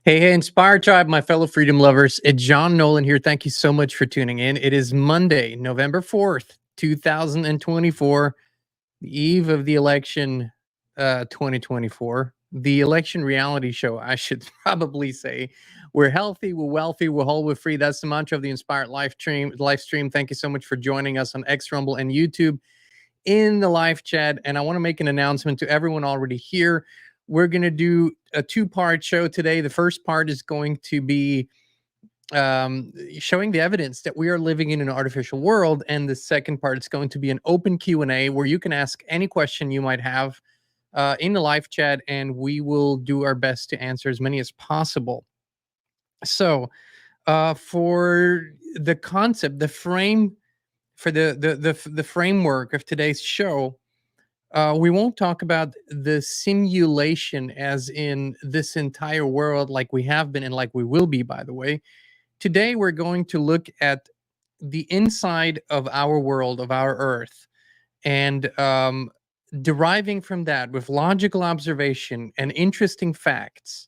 Hey, Inspire Tribe, my fellow freedom lovers. It's John Nolan here. Thank you so much for tuning in. It is Monday, November 4th, 2024, the eve of the election 2024, the election reality show, I should probably say. We're healthy, we're wealthy, we're whole, we're free. That's the mantra of the Inspired live stream. Thank you so much for joining us on X, Rumble, and YouTube in the live chat. And I want to make an announcement to everyone already here. We're going to do a two-part show today. The first part is going to be showing the evidence that we are living in an artificial world. And the second part is going to be an open Q&A where you can ask any question you might have in the live chat, and we will do our best to answer as many as possible. So for the concept, the frame, for the framework of today's show, we won't talk about the simulation as in this entire world like we have been and like we will be, by the way. Today, we're going to look at the inside of our world, of our Earth, and deriving from that with logical observation and interesting facts,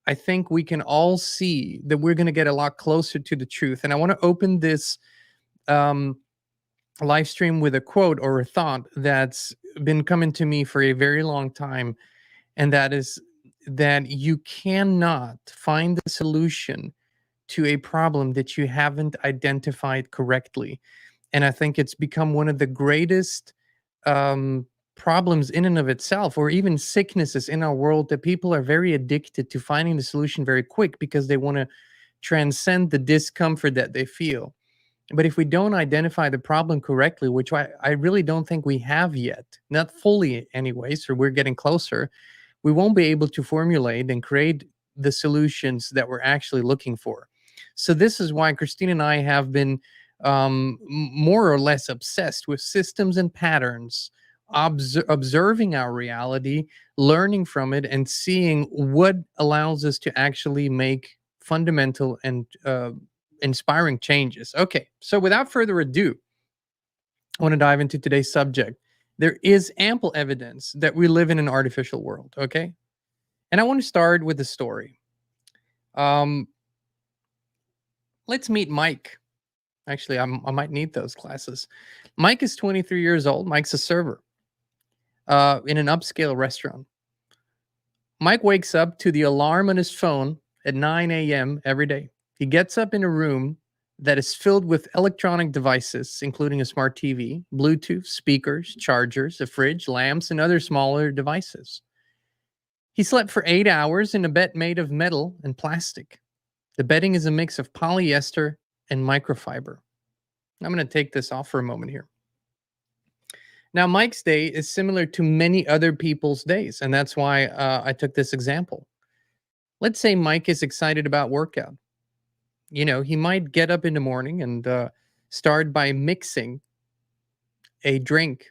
I think we can all see that we're going to get a lot closer to the truth. And I want to open this live stream with a quote or a thought that's been coming to me for a very long time, and that is that you cannot find the solution to a problem that you haven't identified correctly. And I think it's become one of the greatest problems in and of itself, or even sicknesses in our world, that people are very addicted to finding the solution very quick because they want to transcend the discomfort that they feel. But if we don't identify the problem correctly, which I really don't think we have yet, not fully anyway, so we're getting closer, we won't be able to formulate and create the solutions that we're actually looking for. So this is why Christine and I have been more or less obsessed with systems and patterns, observing our reality, learning from it, and seeing what allows us to actually make fundamental and inspiring changes. Okay, so without further ado, I want to dive into today's subject. There is ample evidence that we live in an artificial world, okay? And I want to start with a story. Um, let's meet Mike. Actually, I might need those classes. Mike is 23 years old. Mike's a server in an upscale restaurant. Mike wakes up to the alarm on his phone at 9 a.m. every day. He gets up in a room that is filled with electronic devices, including a smart TV, Bluetooth, speakers, chargers, a fridge, lamps, and other smaller devices. He slept for 8 hours in a bed made of metal and plastic. The bedding is a mix of polyester and microfiber. I'm going to take this off for a moment here. Now, Mike's day is similar to many other people's days, and that's why I took this example. Let's say Mike is excited about workout. You know, he might get up in the morning and start by mixing a drink,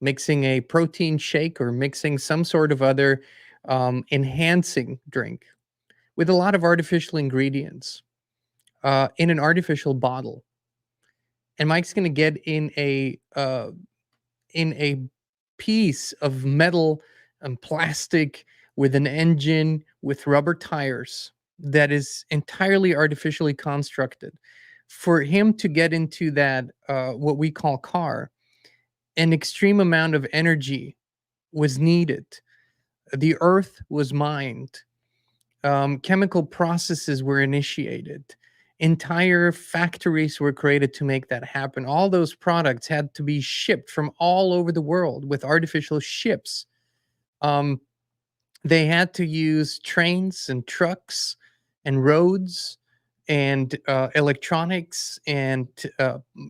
mixing a protein shake, or mixing some sort of other enhancing drink with a lot of artificial ingredients in an artificial bottle. And Mike's going to get in a piece of metal and plastic with an engine with rubber tires that is entirely artificially constructed. For him to get into that, what we call car, an extreme amount of energy was needed. The earth was mined. Chemical processes were initiated. Entire factories were created to make that happen. All those products had to be shipped from all over the world with artificial ships. They had to use trains and trucks and roads and electronics and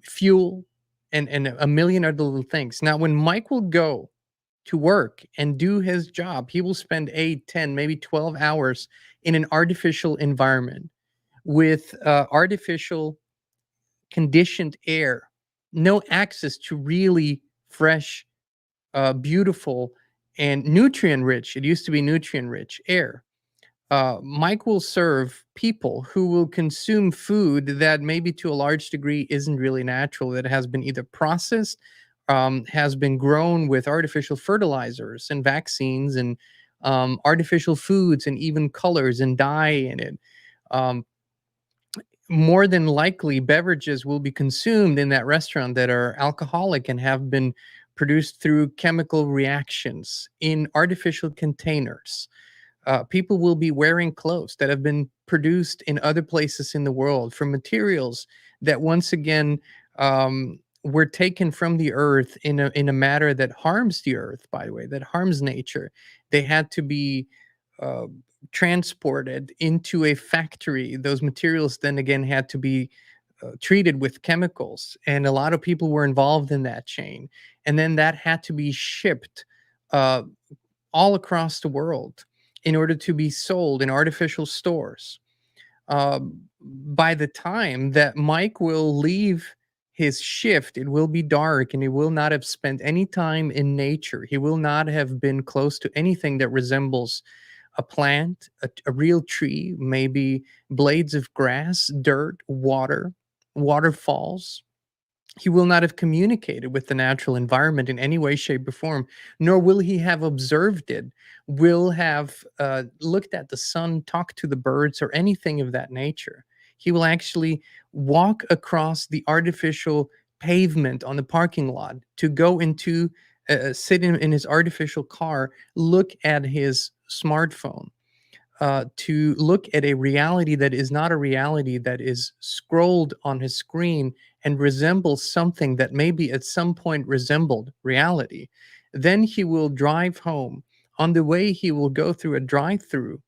fuel and a million other little things. Now, when Mike will go to work and do his job, he will spend 8, 10, maybe 12 hours in an artificial environment with artificial conditioned air, no access to really fresh, beautiful, and nutrient rich. It used to be nutrient rich air. Mike will serve people who will consume food that maybe to a large degree isn't really natural, that has been either processed, has been grown with artificial fertilizers and vaccines and artificial foods and even colors and dye in it. More than likely, beverages will be consumed in that restaurant that are alcoholic and have been produced through chemical reactions in artificial containers. People will be wearing clothes that have been produced in other places in the world from materials that, once again, were taken from the earth in a matter that harms the earth. By the way, that harms nature. They had to be transported into a factory. Those materials then again had to be treated with chemicals, and a lot of people were involved in that chain. And then that had to be shipped all across the world in order to be sold in artificial stores. By the time that Mike will leave his shift, it will be dark and he will not have spent any time in nature. He will not have been close to anything that resembles a plant, a real tree, maybe blades of grass, dirt, water, waterfalls. He will not have communicated with the natural environment in any way, shape, or form, nor will he have observed it, will have looked at the sun, talked to the birds, or anything of that nature. He will actually walk across the artificial pavement on the parking lot to go into, sit in his artificial car, look at his smartphone, to look at a reality that is not a reality, that is scrolled on his screen and resembles something that maybe at some point resembled reality. Then he will drive home. On the way, he will go through a drive-through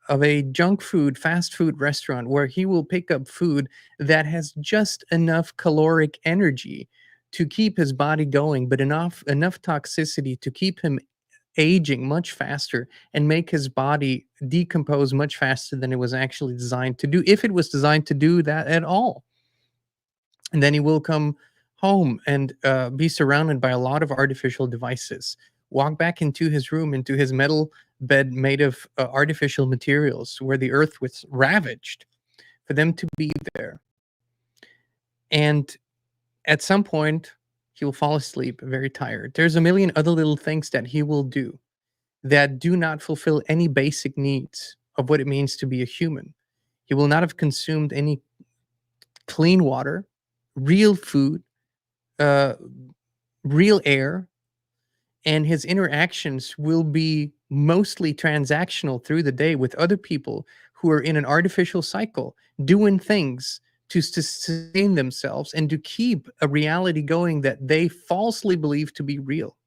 of a junk food, fast food restaurant where he will pick up food that has just enough caloric energy to keep his body going, but enough toxicity to keep him aging much faster and make his body decompose much faster than it was actually designed to do, if it was designed to do that at all. And then he will come home and be surrounded by a lot of artificial devices. Walk back into his room, into his metal bed made of artificial materials where the earth was ravaged, for them to be there. And at some point, he will fall asleep very tired. There's a million other little things that he will do that do not fulfill any basic needs of what it means to be a human. He will not have consumed any clean water, real food, uh, real air, and his interactions will be mostly transactional through the day with other people who are in an artificial cycle, doing things to sustain themselves and to keep a reality going that they falsely believe to be real.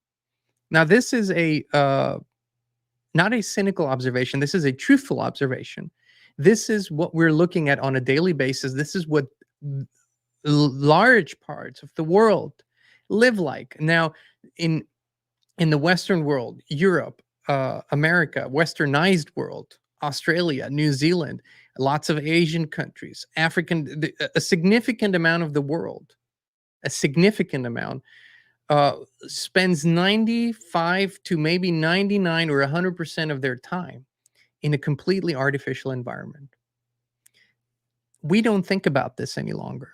Now, this is a not a cynical observation. This is a truthful observation. This is what we're looking at on a daily basis. This is what large parts of the world live like. Now, in the Western world, Europe, America, Westernized world, Australia, New Zealand, lots of Asian countries, African, a significant amount of the world, a significant amount, spends 95 to maybe 99 or 100% of their time in a completely artificial environment. We don't think about this any longer.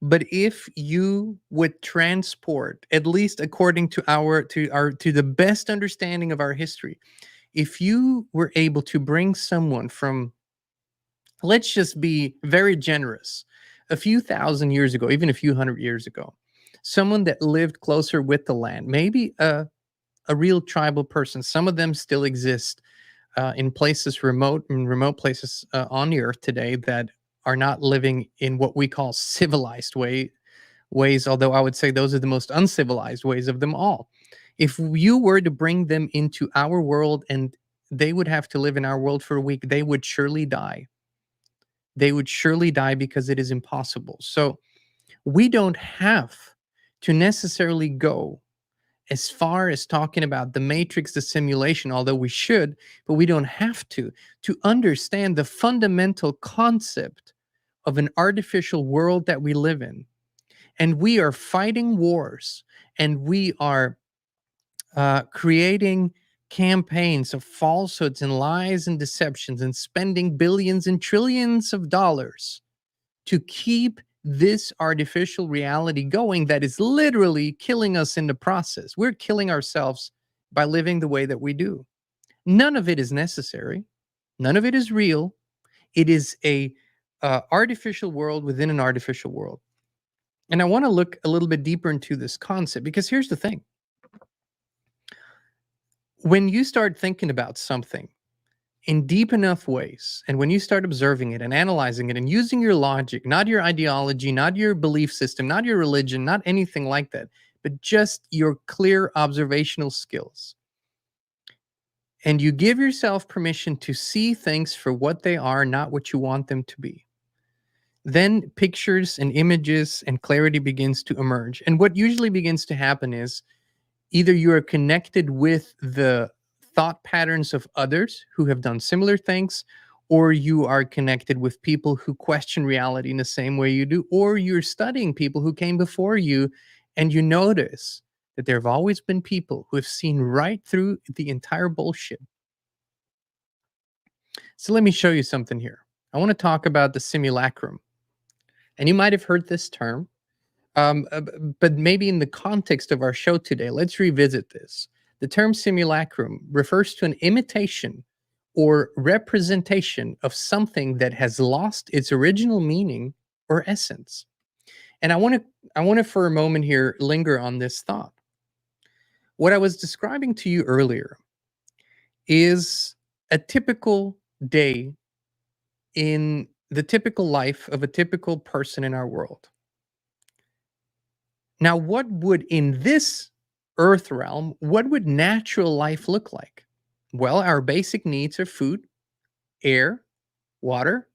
But if you would transport, at least according to the best understanding of our history, if you were able to bring someone from, let's just be very generous, a few thousand years ago, even a few hundred years ago, someone that lived closer with the land, maybe a real tribal person, some of them still exist in places remote places on the earth today that are not living in what we call civilized ways, although I would say those are the most uncivilized ways of them all. If you were to bring them into our world and they would have to live in our world for a week, they would surely die. They would surely die because it is impossible. So we don't have to necessarily go as far as talking about the matrix, the simulation, although we should, but we don't have to understand the fundamental concept of an artificial world that we live in. And we are fighting wars, and we are creating campaigns of falsehoods and lies and deceptions and spending billions and trillions of dollars to keep this artificial reality going that is literally killing us in the process. We're killing ourselves by living the way that we do. None of it is necessary. None of it is real. It is a artificial world within an artificial world. And I want to look a little bit deeper into this concept because here's the thing. When you start thinking about something in deep enough ways, and when you start observing it and analyzing it and using your logic, not your ideology, not your belief system, not your religion, not anything like that, but just your clear observational skills, and you give yourself permission to see things for what they are, not what you want them to be, then pictures and images and clarity begins to emerge. And what usually begins to happen is either you are connected with the thought patterns of others who have done similar things, or you are connected with people who question reality in the same way you do, or you're studying people who came before you and you notice that there have always been people who have seen right through the entire bullshit. So let me show you something here. I want to talk about the simulacrum. And you might have heard this term. But maybe in the context of our show today, let's revisit this. The term simulacrum refers to an imitation or representation of something that has lost its original meaning or essence. And I want to for a moment here linger on this thought. What I was describing to you earlier is a typical day in the typical life of a typical person in our world. Now, what would in this earth realm, what would natural life look like? Well, our basic needs are food, air, water,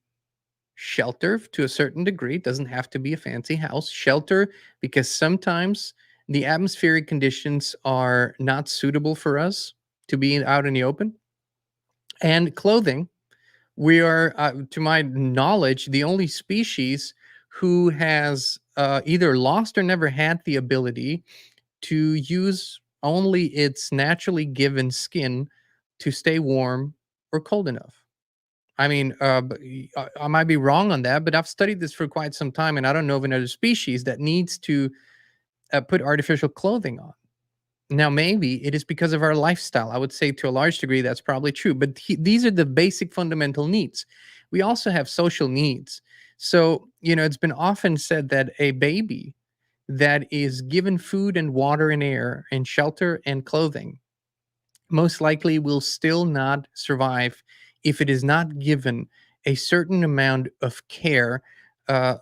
shelter to a certain degree. It doesn't have to be a fancy house. Shelter, because sometimes the atmospheric conditions are not suitable for us to be out in the open. And clothing, we are, to my knowledge, the only species who has either lost or never had the ability to use only its naturally given skin to stay warm or cold enough. I mean, I might be wrong on that, but I've studied this for quite some time, and I don't know of another species that needs to put artificial clothing on. Now, maybe it is because of our lifestyle. I would say to a large degree that's probably true, but these are the basic fundamental needs. We also have social needs. So, it's been often said that a baby that is given food and water and air and shelter and clothing most likely will still not survive if it is not given a certain amount of care,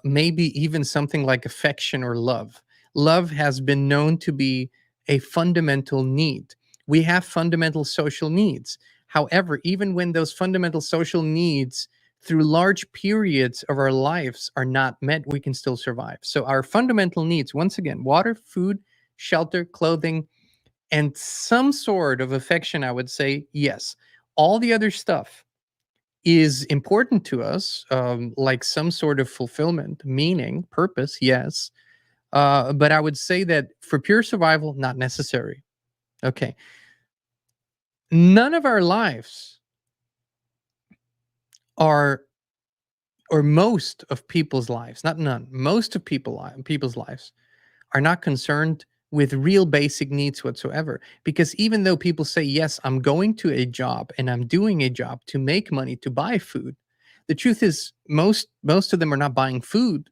maybe even something like affection or love. Love has been known to be a fundamental need. We have fundamental social needs. However, even when those fundamental social needs through large periods of our lives are not met, we can still survive. So, our fundamental needs, once again, water, food, shelter, clothing, and some sort of affection, I would say, yes. All the other stuff is important to us, like some sort of fulfillment, meaning, purpose, yes. But I would say that for pure survival, not necessary. Okay. None of our lives are, or most of people's lives, not none, most of people's lives are not concerned with real basic needs whatsoever. Because even though people say, yes, I'm going to a job and I'm doing a job to make money to buy food, the truth is most of them are not buying food.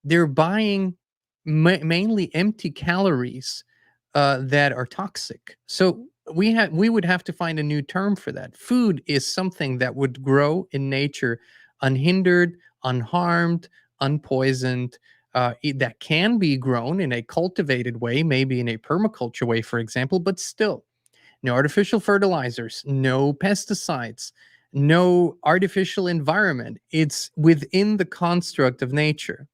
They're buying mainly empty calories that are toxic. So we would have to find a new term for that. Food is something that would grow in nature unhindered, unharmed, unpoisoned, that can be grown in a cultivated way, maybe in a permaculture way, for example, but still, no artificial fertilizers, no pesticides, no artificial environment. It's within the construct of nature.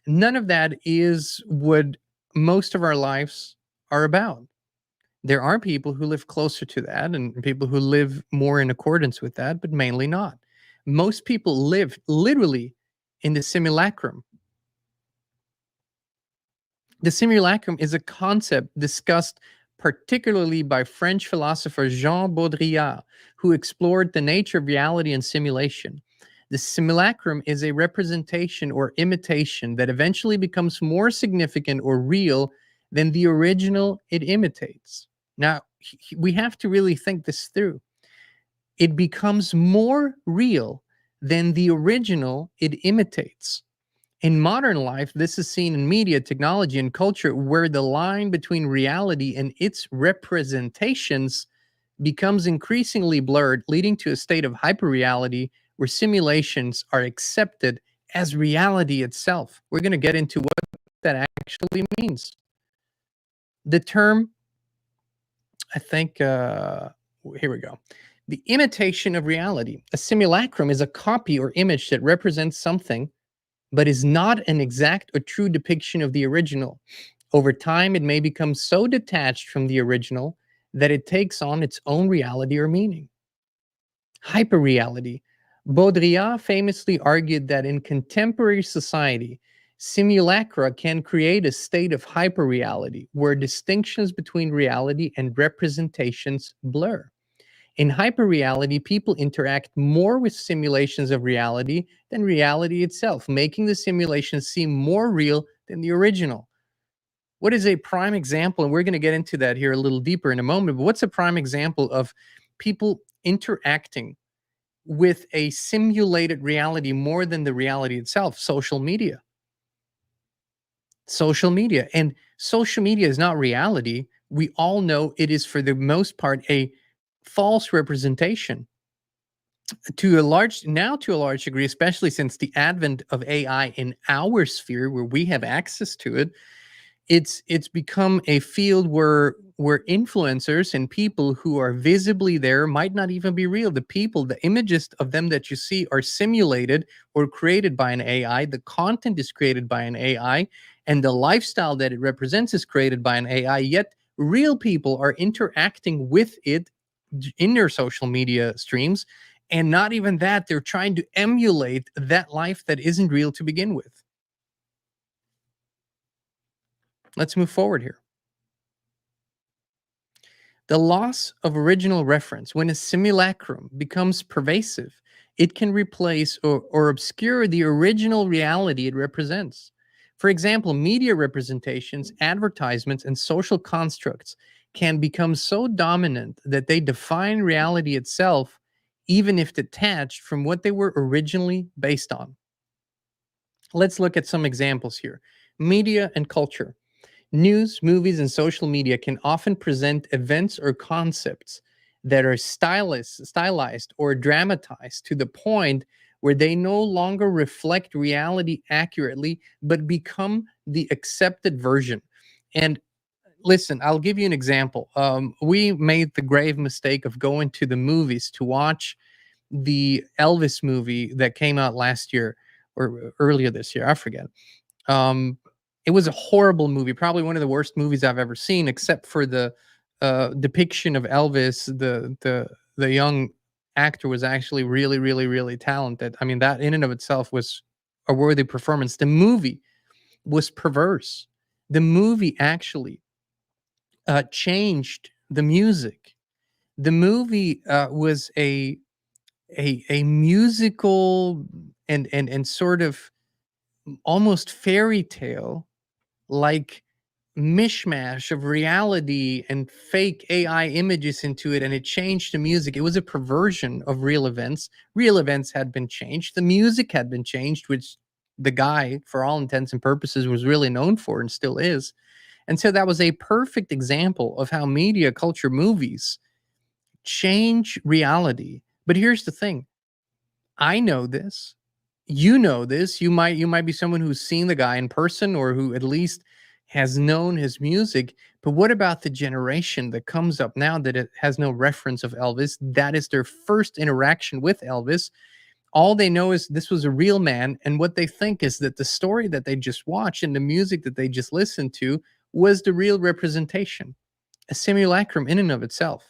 None of that is what most of our lives are about. There are people who live closer to that and people who live more in accordance with that, but mainly not. Most people live literally in the simulacrum. The simulacrum is a concept discussed particularly by French philosopher Jean Baudrillard, who explored the nature of reality and simulation. The simulacrum is a representation or imitation that eventually becomes more significant or real than the original it imitates. Now, we have to really think this through. It becomes more real than the original it imitates. In modern life, this is seen in media, technology, and culture, where the line between reality and its representations becomes increasingly blurred, leading to a state of hyperreality where simulations are accepted as reality itself. We're going to get into what that actually means. The term, I think, here we go. The imitation of reality. A simulacrum is a copy or image that represents something but is not an exact or true depiction of the original. Over time, it may become so detached from the original that it takes on its own reality or meaning. Hyperreality. Baudrillard famously argued that in contemporary society, simulacra can create a state of hyperreality where distinctions between reality and representations blur. In hyperreality, people interact more with simulations of reality than reality itself, making the simulation seem more real than the original. What is a prime example? And we're going to get into that here a little deeper in a moment. But what's a prime example of people interacting with a simulated reality more than the reality itself? Social media. Social media. And social media is not reality. We all know it is, for the most part, a false representation. To a large degree, especially since the advent of AI in our sphere where we have access to it, it's become a field where influencers and people who are visibly there might not even be real. The images of them that you see are simulated or created by an AI. The content is created by an AI, and the lifestyle that it represents is created by an AI. Yet real people are interacting with it in their social media streams, And not even that, they're trying to emulate that life that isn't real to begin with. Let's move forward here. The loss of original reference. When a simulacrum becomes pervasive, it can replace or obscure the original reality it represents. For example, media representations, advertisements, and social constructs can become so dominant that they define reality itself, even if detached from what they were originally based on. Let's look at some examples here. Media and culture. News, movies, and social media can often present events or concepts that are stylized or dramatized to the point where they no longer reflect reality accurately, but become the accepted version. And listen, I'll give you an example. We made the grave mistake of going to the movies to watch the Elvis movie that came out last year or earlier this year. I forget. um, it was a horrible movie, probably one of the worst movies I've ever seen, except for the depiction of Elvis. The young actor was actually really, really, really talented. I mean, that in and of itself was a worthy performance. The movie was perverse. The movie actually changed the music. The movie was a musical and sort of almost fairy tale like mishmash of reality and fake AI images into it, and it changed the music. It was a perversion of real events. Real events had been changed. The music had been changed, which the guy, for all intents and purposes, was really known for and still is. And so that was a perfect example of how media, culture, movies change reality. But here's the thing. I know this. You know this. You might be someone who's seen the guy in person or who at least has known his music. But what about the generation that comes up now that it has no reference of Elvis? That is their first interaction with Elvis. All they know is this was a real man, and what they think is that the story that they just watched and the music that they just listened to was the real representation, a simulacrum in and of itself.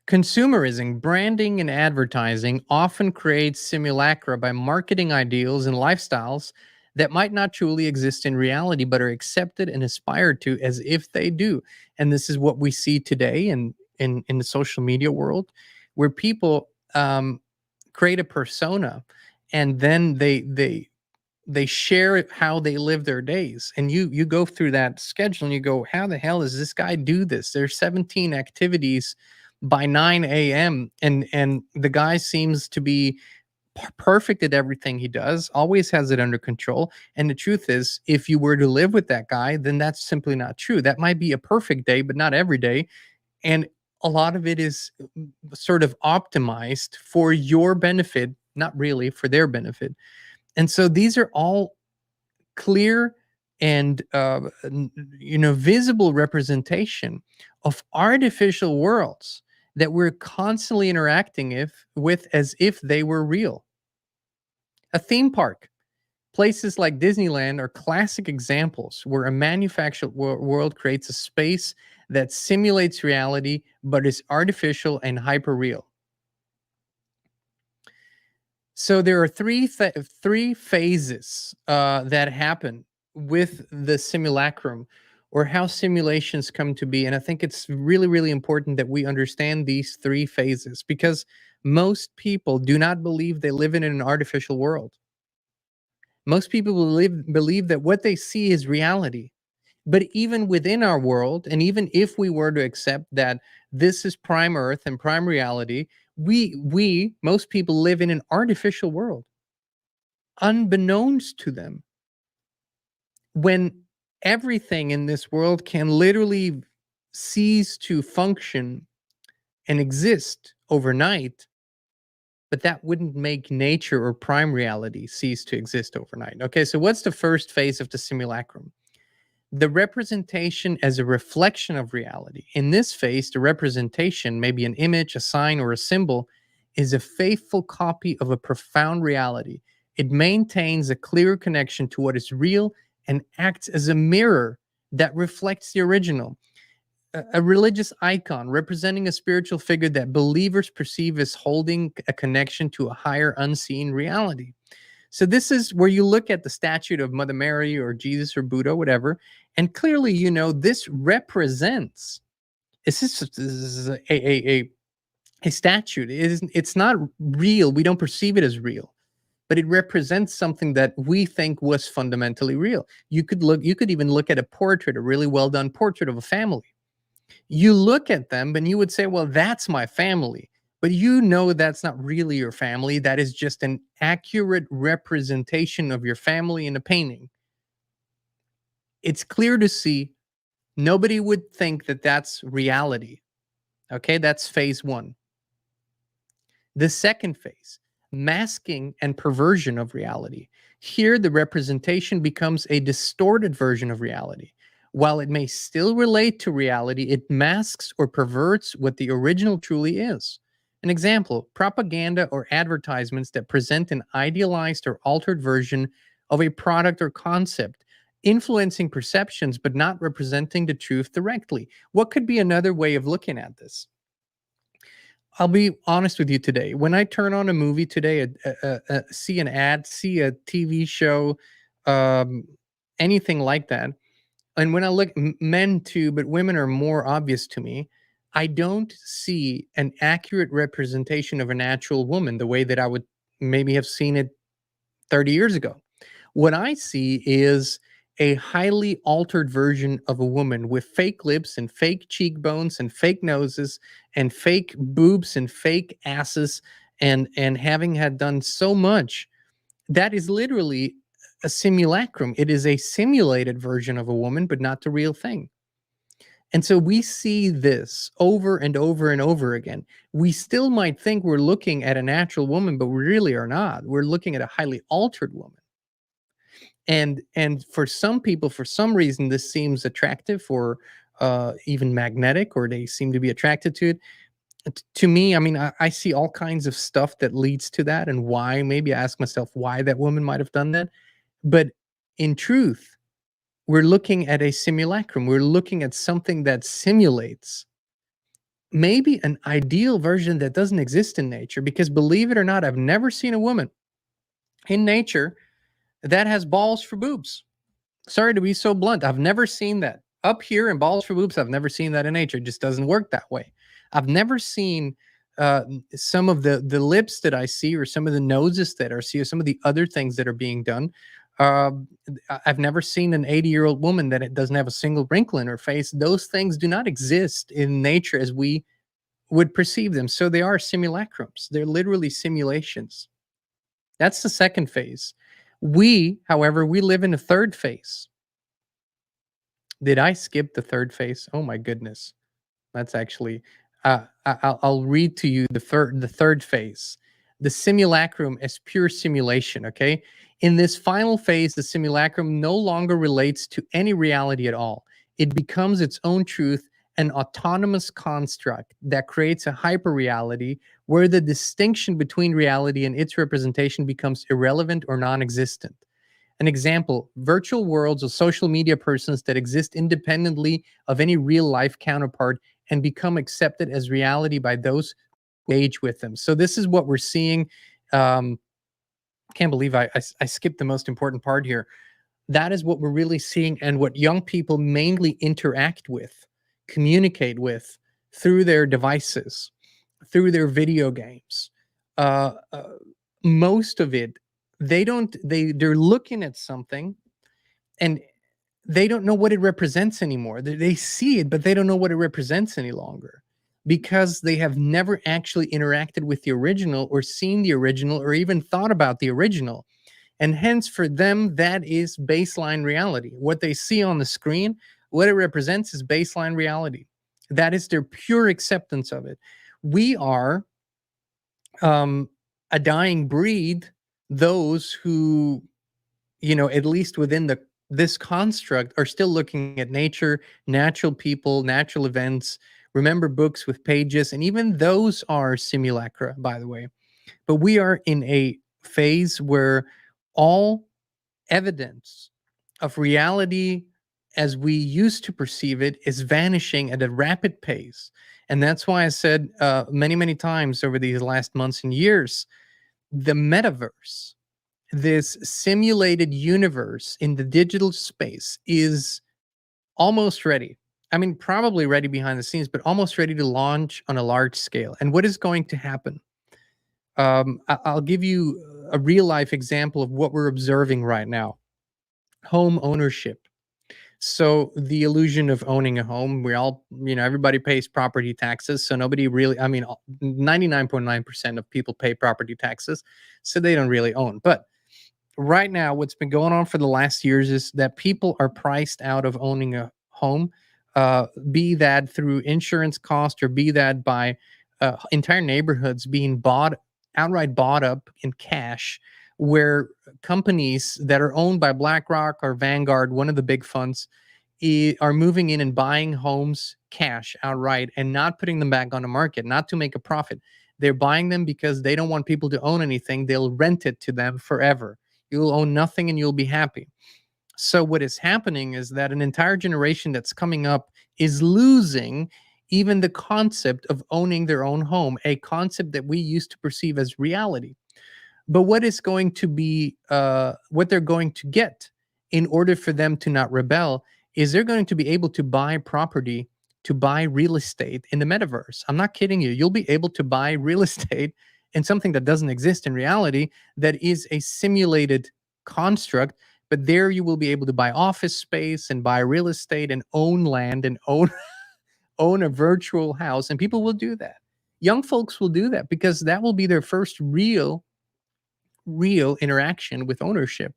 Consumerism, branding, and advertising often creates simulacra by marketing ideals and lifestyles that might not truly exist in reality, but are accepted and aspired to as if they do. And this is what we see today in the social media world, where people create a persona, and then they share how they live their days. And you go through that schedule and you go, how the hell does this guy do this? There's 17 activities by 9 a.m. and the guy seems to be perfect at everything he does, always has it under control. And the truth is, if you were to live with that guy, then that's simply not true. That might be a perfect day, but not every day. And a lot of it is sort of optimized for your benefit, not really for their benefit. And so these are all clear and visible representation of artificial worlds that we're constantly interacting with as if they were real. A theme park, places like Disneyland are classic examples where a manufactured world creates a space that simulates reality but is artificial and hyper real. So there are three phases that happen with the simulacrum, or how simulations come to be. And I think it's really, really important that we understand these three phases, because most people do not believe they live in an artificial world. Most people believe that what they see is reality. But even within our world, and even if we were to accept that this is prime earth and prime reality, we most people live in an artificial world, unbeknownst to them, when everything in this world can literally cease to function and exist overnight. But that wouldn't make nature or prime reality cease to exist overnight. Okay, so what's the first phase of the simulacrum? The representation as a reflection of reality. In this phase, the representation, maybe an image, a sign, or a symbol, is a faithful copy of a profound reality. It maintains a clear connection to what is real and acts as a mirror that reflects the original. a religious icon representing a spiritual figure that believers perceive as holding a connection to a higher unseen reality. So this is where you look at the statue of Mother Mary or Jesus or Buddha, whatever, and clearly, this represents. This is a statue. It's not real. We don't perceive it as real, but it represents something that we think was fundamentally real. You could even look at a portrait, a really well done portrait of a family. You look at them and you would say, well, that's my family. But that's not really your family. That is just an accurate representation of your family in a painting. It's clear to see. Nobody would think that that's reality. Okay, that's phase one. The second phase, masking and perversion of reality. Here, the representation becomes a distorted version of reality. While it may still relate to reality, it masks or perverts what the original truly is. An example, propaganda or advertisements that present an idealized or altered version of a product or concept, influencing perceptions but not representing the truth directly. What could be another way of looking at this? I'll be honest with you today. When I turn on a movie today, see an ad, see a TV show, um, anything like that, and when I look, men too, but women are more obvious to me. I don't see an accurate representation of a natural woman the way that I would maybe have seen it 30 years ago. What I see is a highly altered version of a woman with fake lips and fake cheekbones and fake noses and fake boobs and fake asses, and having had done so much, that is literally a simulacrum. It is a simulated version of a woman, but not the real thing. And so we see this over and over and over again. We still might think we're looking at a natural woman, but we really are not. We're looking at a highly altered woman. And for some people, for some reason, this seems attractive or even magnetic, or they seem to be attracted to it. To me, I mean, I see all kinds of stuff that leads to that, and why. Maybe I ask myself why that woman might have done that. But in truth, we're looking at a simulacrum. We're looking at something that simulates maybe an ideal version that doesn't exist in nature. Because believe it or not, I've never seen a woman in nature that has balls for boobs. Sorry to be so blunt. I've never seen that. Up here in balls for boobs, I've never seen that in nature. It just doesn't work that way. I've never seen some of the lips that I see, or some of the noses that I see, or some of the other things that are being done. I've never seen an 80-year-old woman that it doesn't have a single wrinkle in her face. Those things do not exist in nature as we would perceive them. So they are simulacrums. They're literally simulations. That's the second phase. However, we live in a third phase. Did I skip the third phase? Oh my goodness. That's actually I'll read to you the third phase. The simulacrum is pure simulation, okay? In this final phase, the simulacrum no longer relates to any reality at all. It becomes its own truth, an autonomous construct that creates a hyperreality where the distinction between reality and its representation becomes irrelevant or non-existent. An example, virtual worlds of social media persons that exist independently of any real life counterpart and become accepted as reality by those who engage with them. So this is what we're seeing. Can't believe I skipped the most important part here. That is what we're really seeing, and what young people mainly interact with, communicate with through their devices, through their video games. Most of it, they're looking at something and they don't know what it represents anymore. They see it, but they don't know what it represents any longer, because they have never actually interacted with the original, or seen the original, or even thought about the original. And hence, for them, that is baseline reality. What they see on the screen, what it represents, is baseline reality. That is their pure acceptance of it. We are a dying breed, those who, at least within this construct, are still looking at nature, natural people, natural events. Remember books with pages, and even those are simulacra, by the way. But we are in a phase where all evidence of reality as we used to perceive it, is vanishing at a rapid pace. And that's why I said many, many times over these last months and years, the metaverse, this simulated universe in the digital space, is almost ready. I mean, probably ready behind the scenes, but almost ready to launch on a large scale. And what is going to happen? I'll give you a real life example of what we're observing right now. Home ownership. So the illusion of owning a home, we all, everybody pays property taxes. So nobody really, I mean, 99.9% of people pay property taxes. So they don't really own. But right now, what's been going on for the last years is that people are priced out of owning a home, be that through insurance cost, or be that by entire neighborhoods being outright bought up in cash, where companies that are owned by BlackRock or Vanguard, one of the big funds, are moving in and buying homes cash outright and not putting them back on the market, not to make a profit. They're buying them because they don't want people to own anything. They'll rent it to them forever. You'll own nothing and you'll be happy. So what is happening is that an entire generation that's coming up is losing even the concept of owning their own home, a concept that we used to perceive as reality. But what is going to be what they're going to get in order for them to not rebel is they're going to be able to buy property, to buy real estate in the metaverse. I'm not kidding you. You'll be able to buy real estate in something that doesn't exist in reality, that is a simulated construct. But there you will be able to buy office space and buy real estate and own land and own own a virtual house, and people will do that. Young folks will do that because that will be their first real interaction with ownership.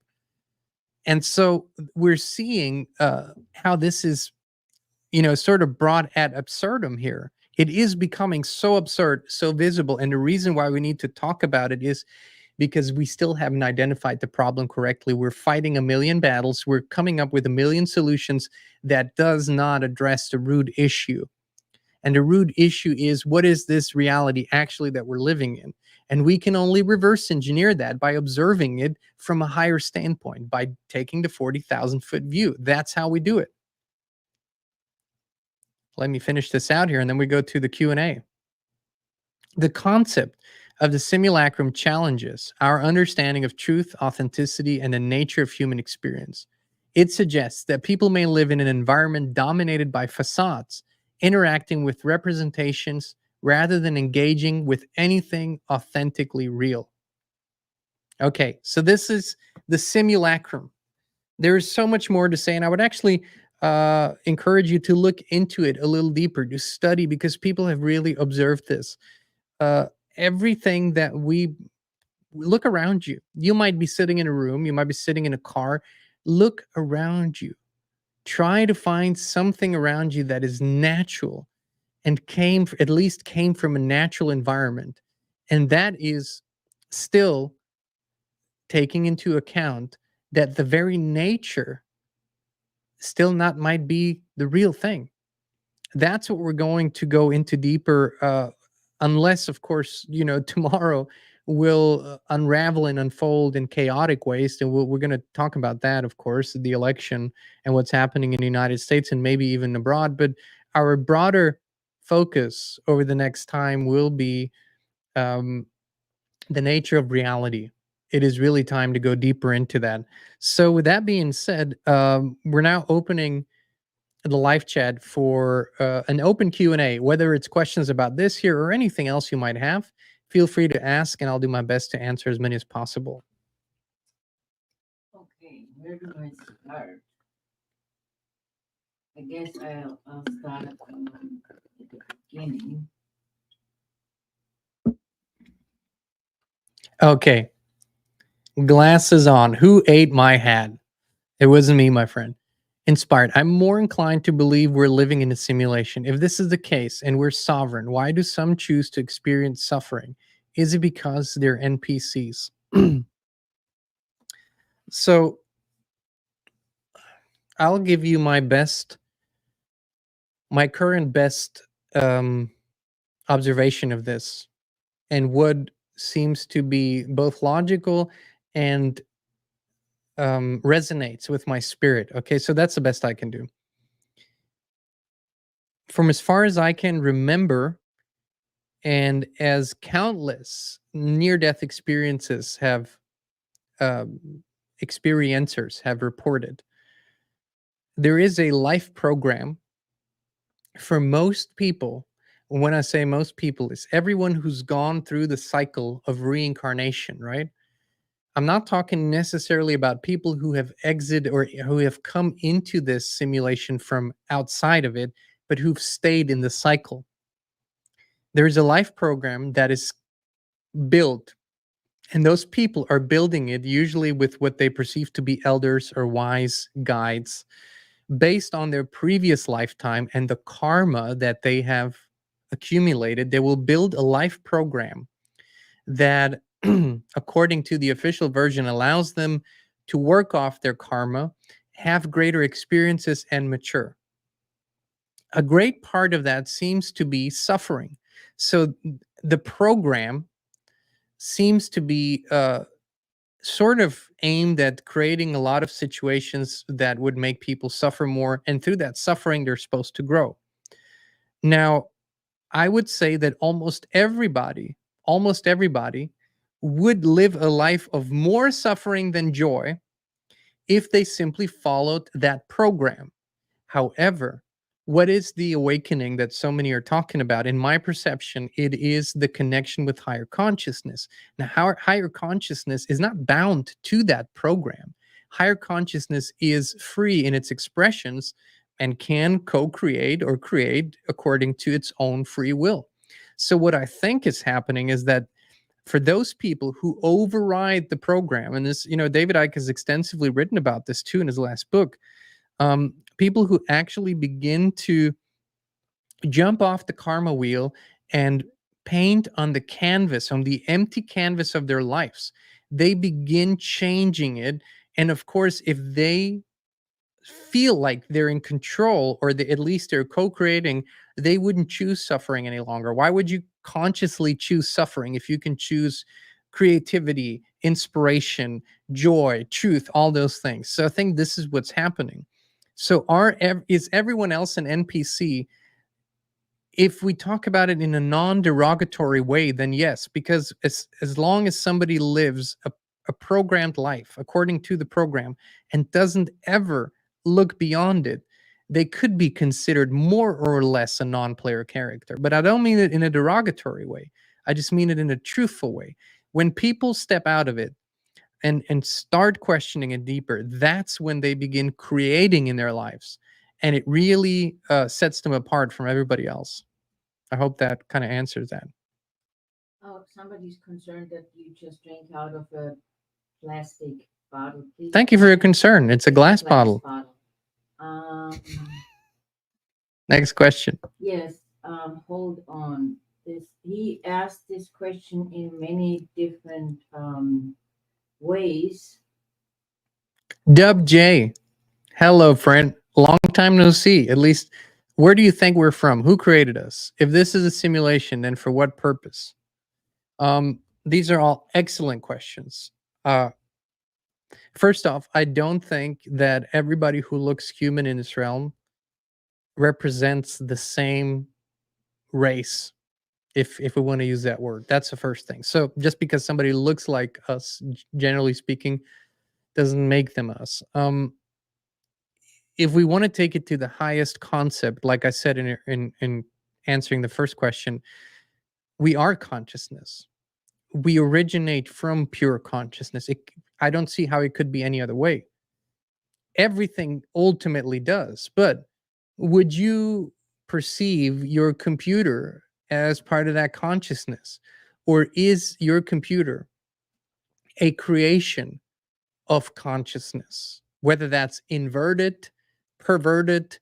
And so we're seeing how this is, sort of brought ad absurdum here. It is becoming so absurd, so visible. And the reason why we need to talk about it is because we still haven't identified the problem correctly. We're fighting a million battles. We're coming up with a million solutions that does not address the root issue. And the root issue is, what is this reality actually that we're living in? And we can only reverse engineer that by observing it from a higher standpoint, by taking the 40,000-foot view. That's how we do it. Let me finish this out here, and then we go to the Q&A. The concept of the simulacrum challenges our understanding of truth, authenticity, and the nature of human experience. It suggests that people may live in an environment dominated by facades, interacting with representations rather than engaging with anything authentically real. Okay, so this is the simulacrum. There is so much more to say, and I would actually encourage you to look into it a little deeper, to study, because people have really observed this. Everything that we look around you, you might be sitting in a room, you might be sitting in a car. Look around you. Try to find something around you that is natural and at least came from a natural environment. And that is still taking into account that the very nature still not might be the real thing. That's what we're going to go into deeper, unless, of course, tomorrow will unravel and unfold in chaotic ways. And we're going to talk about that, of course, the election and what's happening in the United States and maybe even abroad. But our broader focus over the next time will be um, the nature of reality. It is really time to go deeper into that. So with that being said, we're now opening the live chat for an open Q&A, whether it's questions about this here or anything else you might have. Feel free to ask, and I'll do my best to answer as many as possible. Okay, where do I start? I guess I'll start at the beginning. Okay. Glasses on. Who ate my hat? It wasn't me, my friend. Inspired. I'm more inclined to believe we're living in a simulation. If this is the case and we're sovereign, why do some choose to experience suffering? Is it because they're NPCs? So I'll give you my current best observation of this, and what seems to be both logical and resonates with my spirit. Okay, so that's the best I can do. From as far as I can remember, and as countless near-death experiences have experiencers have reported, there is a life program for most people. When I say most people, is everyone who's gone through the cycle of reincarnation, right? I'm not talking necessarily about people who have exited or who have come into this simulation from outside of it, but who've stayed in the cycle. There is a life program that is built, and those people are building it usually with what they perceive to be elders or wise guides based on their previous lifetime and the karma that they have accumulated. They will build a life program that, according to the official version, allows them to work off their karma, have greater experiences, and mature. A great part of that seems to be suffering. So the program seems to be sort of aimed at creating a lot of situations that would make people suffer more. And through that suffering, they're supposed to grow. Now, I would say that almost everybody would live a life of more suffering than joy if they simply followed that program. However, what is the awakening that so many are talking about? In my perception, it is the connection with higher consciousness. Now, higher consciousness is not bound to that program. Higher consciousness is free in its expressions and can co-create or create according to its own free will. So what I think is happening is that for those people who override the program, and this, David Icke has extensively written about this too in his last book, people who actually begin to jump off the karma wheel and paint on the canvas, on the empty canvas of their lives, they begin changing it. And of course, if they feel like they're in control, or at least they're co-creating, they wouldn't choose suffering any longer. Why would you consciously choose suffering if you can choose creativity, inspiration, joy, truth, all those things? So I think this is what's happening. So is everyone else an NPC? If we talk about it in a non-derogatory way, then yes, because as long as somebody lives a programmed life according to the program and doesn't ever look beyond it, they could be considered more or less a non-player character. But I don't mean it in a derogatory way. I just mean it in a truthful way. When people step out of it and start questioning it deeper, that's when they begin creating in their lives, and it really sets them apart from everybody else. I hope that kind of answers that. Oh, somebody's concerned that you just drink out of a plastic bottle. Please. Thank you for your concern. It's a glass bottle. Next question. Yes, hold on. He asked this question in many different ways. Dub J, hello, friend. Long time no see. At least, where do you think we're from? Who created us? If this is a simulation, then for what purpose? These are all excellent questions. First off, I don't think that everybody who looks human in this realm represents the same race, if we want to use that word. That's the first thing. So just because somebody looks like us, generally speaking, doesn't make them us. If we want to take it to the highest concept, like I said in answering the first question, we are consciousness. We originate from pure consciousness. I don't see how it could be any other way. Everything ultimately does, but would you perceive your computer as part of that consciousness? Or is your computer a creation of consciousness, whether that's inverted, perverted,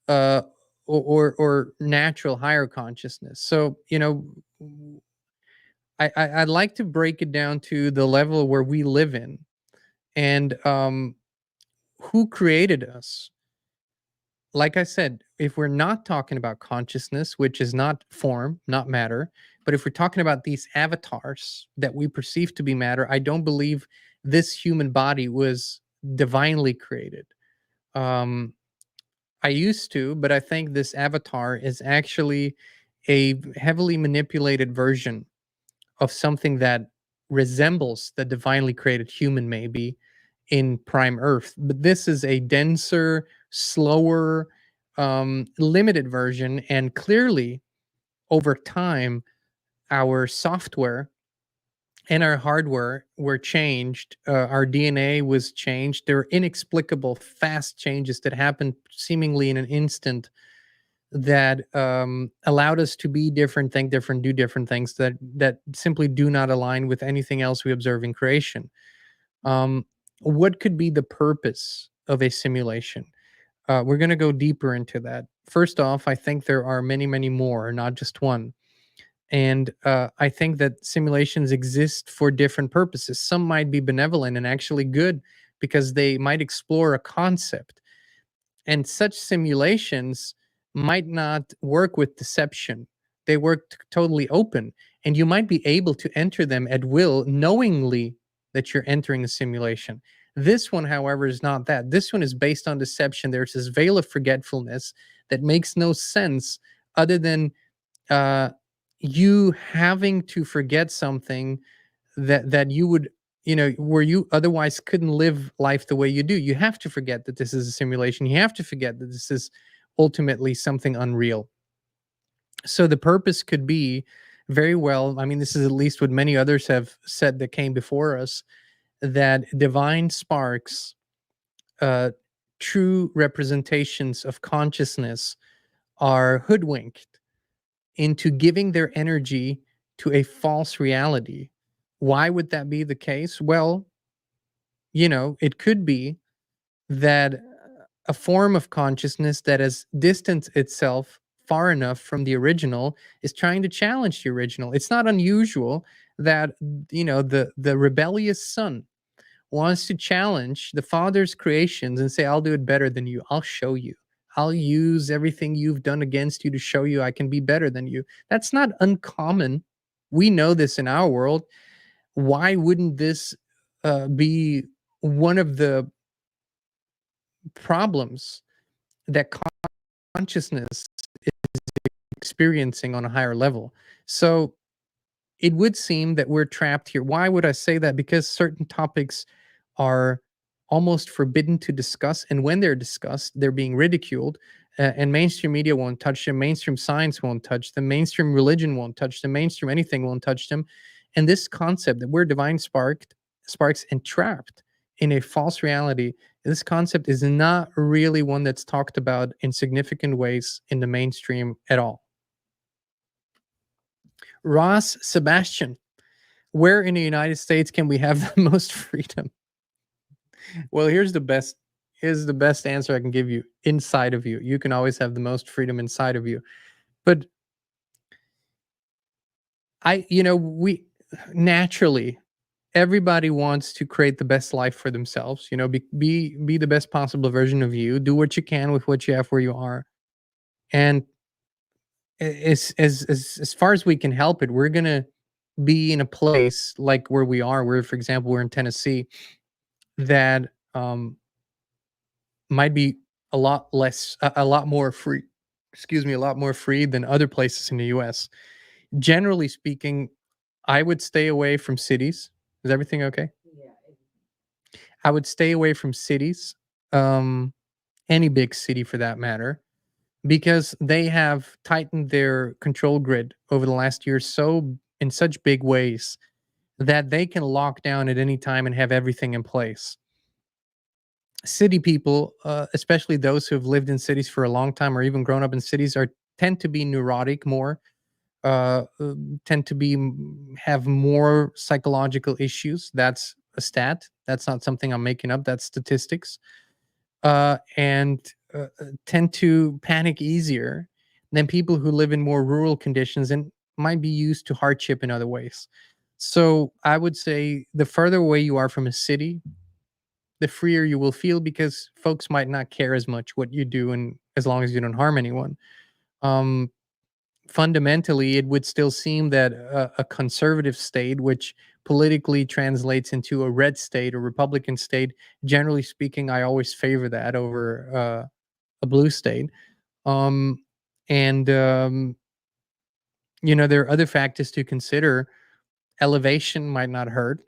or natural higher consciousness? So, I'd like to break it down to the level where we live in, and who created us. Like I said, if we're not talking about consciousness, which is not form, not matter, but if we're talking about these avatars that we perceive to be matter, I don't believe this human body was divinely created. Um, I used to, but I think this avatar is actually a heavily manipulated version of something that resembles the divinely created human, maybe in prime Earth. But this is a denser, slower, limited version. And clearly, over time, our software and our hardware were changed. Our DNA was changed. There were inexplicable, fast changes that happened seemingly in an instant that allowed us to be different, think different, do different things that simply do not align with anything else we observe in creation. Um, what could be the purpose of a simulation? We're going to go deeper into that. First off, I think there are many, many more, not just one. And I think that simulations exist for different purposes. Some might be benevolent and actually good because they might explore a concept. And such simulations might not work with deception. They work totally open. And you might be able to enter them at will, knowingly that you're entering a simulation. This one, however, is not that. This one is based on deception. There's this veil of forgetfulness that makes no sense other than uh, you having to forget something that you would, where you otherwise couldn't live life the way you do. You have to forget that this is a simulation. You have to forget that this is ultimately something unreal. So the purpose could be very well, I mean, this is at least what many others have said that came before us, that divine sparks, uh, true representations of consciousness, are hoodwinked into giving their energy to a false reality. Why would that be the case? Well, it could be that a form of consciousness that has distanced itself far enough from the original is trying to challenge the original. It's not unusual that the rebellious son wants to challenge the father's creations and say, I'll do it better than you. I'll show you. I'll use everything you've done against you to show you I can be better than you. That's not uncommon. We know this in our world. Why wouldn't this be one of the problems that consciousness is experiencing on a higher level? So it would seem that we're trapped here. Why would I say that? Because certain topics are almost forbidden to discuss. And when they're discussed, they're being ridiculed. And mainstream media won't touch them. Mainstream science won't touch them. Mainstream religion won't touch them. Mainstream anything won't touch them. And this concept that we're divine sparks and trapped in a false reality, this concept is not really one that's talked about in significant ways in the mainstream at all. Ross Sebastian, where in the United States can we have the most freedom? Well, here's the best answer I can give you. Inside of you. You can always have the most freedom inside of you. But we naturally, everybody wants to create the best life for themselves, be the best possible version of you, do what you can with what you have where you are. And as far as we can help it, we're going to be in a place like where we are, where, for example, we're in Tennessee, that might be a lot more free, a lot more free than other places in the US. Generally speaking, I would stay away from cities. Is everything okay? Yeah. I would stay away from cities, um, any big city for that matter, because they have tightened their control grid over the last year so in such big ways that they can lock down at any time and have everything in place. City people, especially those who have lived in cities for a long time or even grown up in cities, are tend to be neurotic more, tend to be have more psychological issues. That's a stat. That's not something I'm making up. That's statistics. And tend to panic easier than people who live in more rural conditions and might be used to hardship in other ways. So I would say the further away you are from a city, the freer you will feel because folks might not care as much what you do, and as long as you don't harm anyone. Um, Fundamentally, it would still seem that a conservative state, which politically translates into a red state or Republican state, generally speaking, I always favor that over a blue state. Um, and there are other factors to consider. Elevation might not hurt.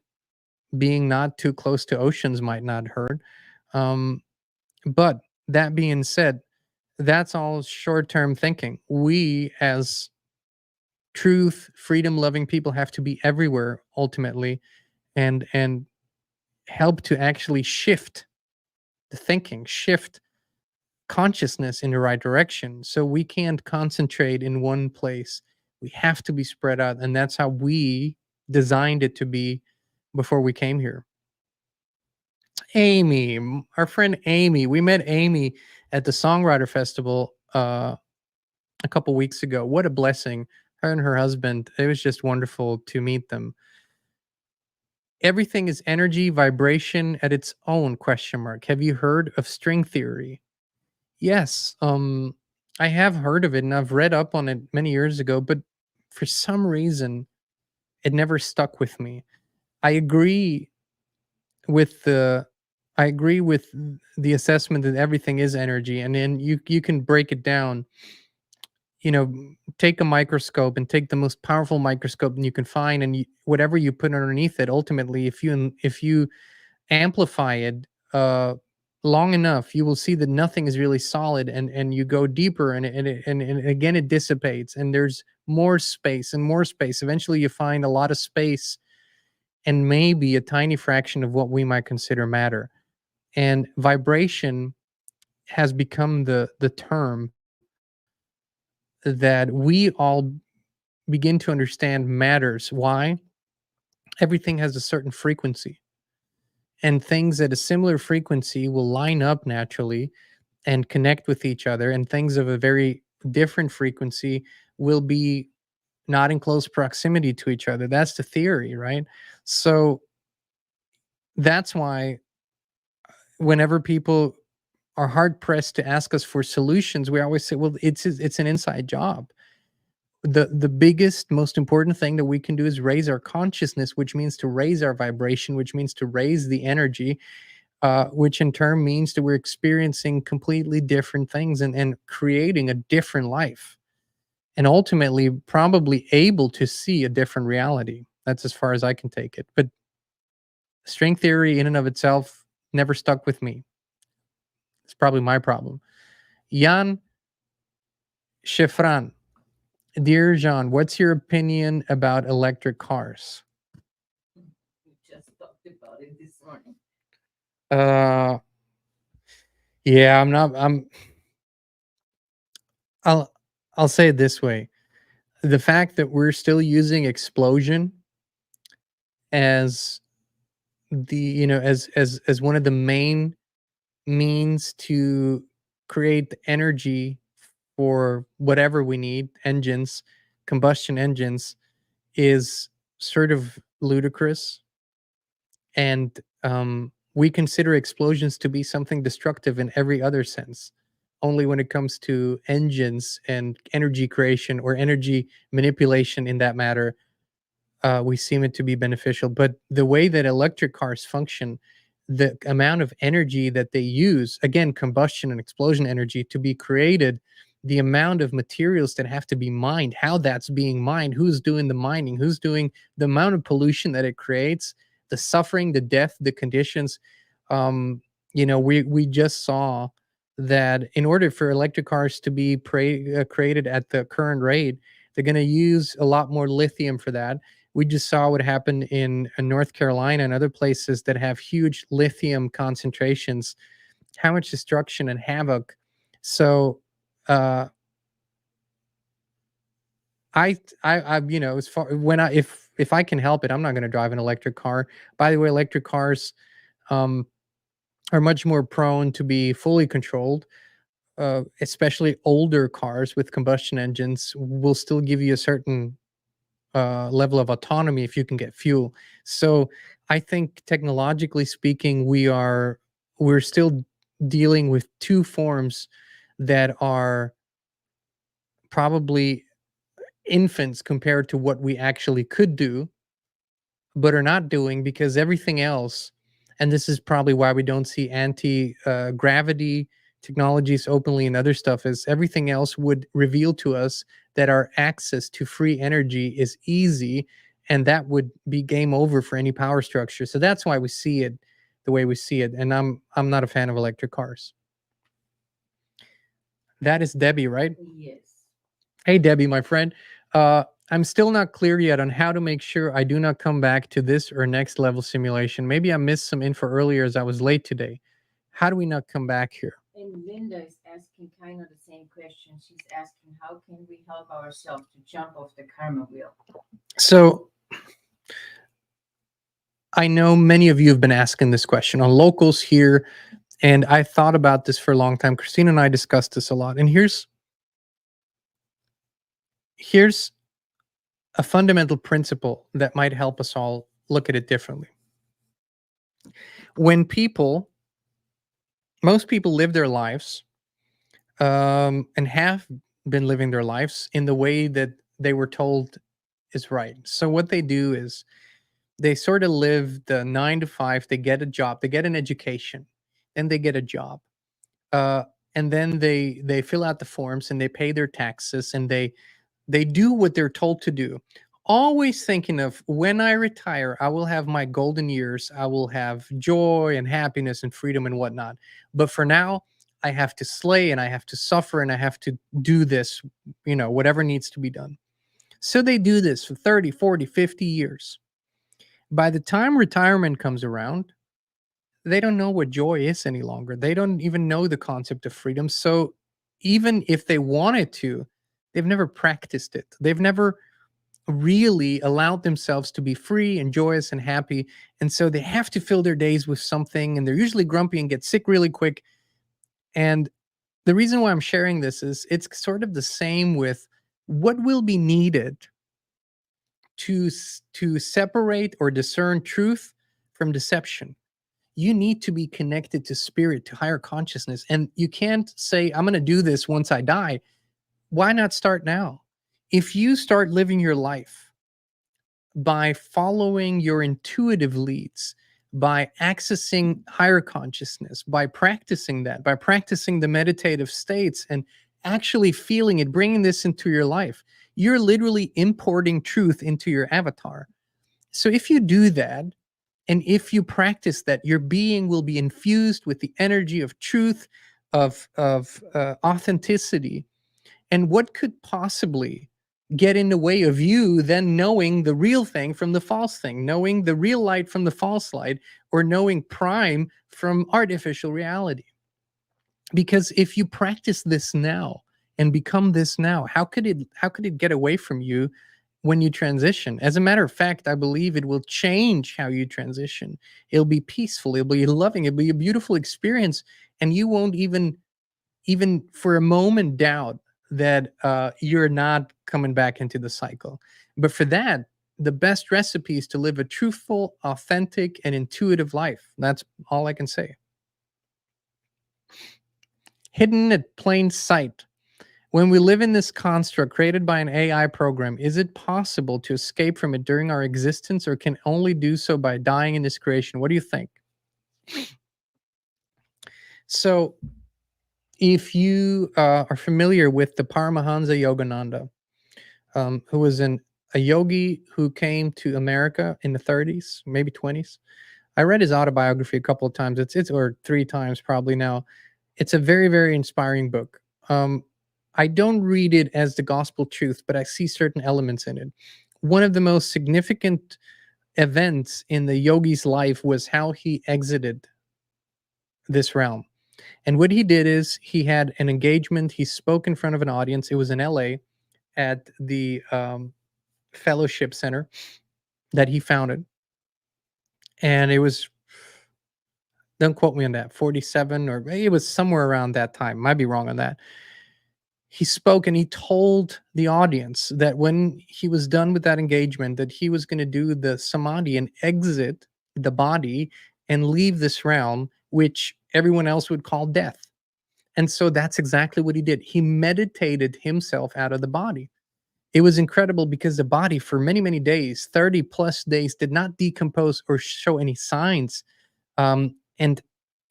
Being not too close to oceans might not hurt. Um, but that being said, that's all short-term thinking. We, as truth, freedom-loving people, have to be everywhere ultimately, and help to actually shift the thinking, shift consciousness in the right direction. So we can't concentrate in one place. We have to be spread out, and that's how we designed it to be before we came here. Amy, our friend Amy, we met Amy at the Songwriter Festival a couple weeks ago. What a blessing. Her and her husband, it was just wonderful to meet them. Everything is energy, vibration at its own, question mark. Have you heard of string theory? Yes, I have heard of it and I've read up on it many years ago, but for some reason it never stuck with me. I agree with the I agree with the assessment that everything is energy, and then you can break it down. Take a microscope and take the most powerful microscope and you can find, and whatever you put underneath it, ultimately, if you amplify it long enough, you will see that nothing is really solid, and you go deeper, and again it dissipates, and there's more space and more space. Eventually, you find a lot of space and maybe a tiny fraction of what we might consider matter. And vibration has become the term that we all begin to understand matters. Why? Everything has a certain frequency, and things at a similar frequency will line up naturally and connect with each other, and things of a very different frequency will be not in close proximity to each other. That's the theory, right? So that's why whenever people are hard pressed to ask us for solutions, we always say, well, it's an inside job. The biggest, most important thing that we can do is raise our consciousness, which means to raise our vibration, which means to raise the energy, which in turn means that we're experiencing completely different things, and creating a different life, and ultimately probably able to see a different reality. That's as far as I can take it. But string theory in and of itself never stuck with me. It's probably my problem. Jan Shefran, dear Jean, what's your opinion about electric cars? We just talked about it this morning. Uh, yeah, I'll I'll say it this way. The fact that we're still using explosion as as one of the main means to create energy for whatever we need, engines, combustion engines, is sort of ludicrous. And we consider explosions to be something destructive in every other sense. Only when it comes to engines and energy creation or energy manipulation, in that matter, we seem it to be beneficial. But the way that electric cars function, the amount of energy that they use, again, combustion and explosion energy to be created, the amount of materials that have to be mined, how that's being mined, who's doing the mining, who's doing the amount of pollution that it creates, the suffering, the death, the conditions. We just saw that in order for electric cars to be created at the current rate, they're going to use a lot more lithium for that. We just saw what happened in North Carolina and other places that have huge lithium concentrations, how much destruction and havoc. So, uh, as far when if I can help it, I'm not going to drive an electric car. By the way, electric cars um, are much more prone to be fully controlled. Especially older cars with combustion engines will still give you a certain level of autonomy if you can get fuel. So I think technologically speaking, we're still dealing with two forms that are probably infants compared to what we actually could do. but are not doing because everything else, and this is probably why we don't see anti-gravity technologies openly and other stuff, is everything else would reveal to us that our access to free energy is easy, and that would be game over for any power structure. So that's why we see it the way we see it, and I'm not a fan of electric cars. That is Debbie, right? Yes. Hey, Debbie, my friend. I'm still not clear yet on how to make sure I do not come back to this or next level simulation. Maybe I missed some info earlier as I was late today. How do we not come back here? And Linda is asking kind of the same question. She's asking, how can we help ourselves to jump off the karma wheel? So I know many of you have been asking this question on locals here, and I thought about this for a long time. Christina and I discussed this a lot. And here's a fundamental principle that might help us all look at it differently. When most people live their lives and have been living their lives in the way that they were told is right. So what they do is they sort of live the 9 to 5, they get a job, they get an education, then they get a job. Uh, and then they fill out the forms and they pay their taxes and they do what they're told to do, always thinking of, when I retire I will have my golden years, I will have joy and happiness and freedom and whatnot, but for now I have to slay and I have to suffer and I have to do this, whatever needs to be done. So they do this for 30, 40, 50 years. By the time retirement comes around, they don't know what joy is any longer. They don't even know the concept of freedom. So even if they wanted to, they've never practiced it. They've never really allowed themselves to be free and joyous and happy. And so they have to fill their days with something, and they're usually grumpy and get sick really quick. And the reason why I'm sharing this is it's sort of the same with what will be needed to separate or discern truth from deception. You need to be connected to spirit, to higher consciousness. And you can't say, I'm going to do this once I die. Why not start now? If you start living your life by following your intuitive leads, by accessing higher consciousness, by practicing that, by practicing the meditative states and actually feeling it, bringing this into your life, you're literally importing truth into your avatar. So if you do that, and if you practice that, your being will be infused with the energy of truth, of authenticity. And what could possibly get in the way of you then knowing the real thing from the false thing, knowing the real light from the false light, or knowing prime from artificial reality? Because if you practice this now and become this now, how could it get away from you when you transition? As a matter of fact, I believe it will change how you transition. It'll be peaceful, it'll be loving, it'll be a beautiful experience, and you won't even for a moment doubt that you're not coming back into the cycle. But for that, the best recipe is to live a truthful, authentic, and intuitive life. That's all I can say. Hidden at plain sight. When we live in this construct created by an AI program, is it possible to escape from it during our existence, or can only do so by dying in this creation? What do you think? So, if you are familiar with the Paramahansa Yogananda, who was a yogi who came to America in the 30s, maybe 20s. I read his autobiography a couple of times. It's or 3 times probably now. It's a very, very inspiring book. I don't read it as the gospel truth, but I see certain elements in it. One of the most significant events in the yogi's life was how he exited this realm. And what he did is he had an engagement. He spoke in front of an audience. It was in LA at the fellowship center that he founded. And it was, don't quote me on that, 47, or it was somewhere around that time. Might be wrong on that. He spoke and he told the audience that when he was done with that engagement, that he was going to do the samadhi and exit the body and leave this realm, which everyone else would call death. And so that's exactly what he did. He meditated himself out of the body. It was incredible because the body for many, many days, 30 plus days, did not decompose or show any signs. And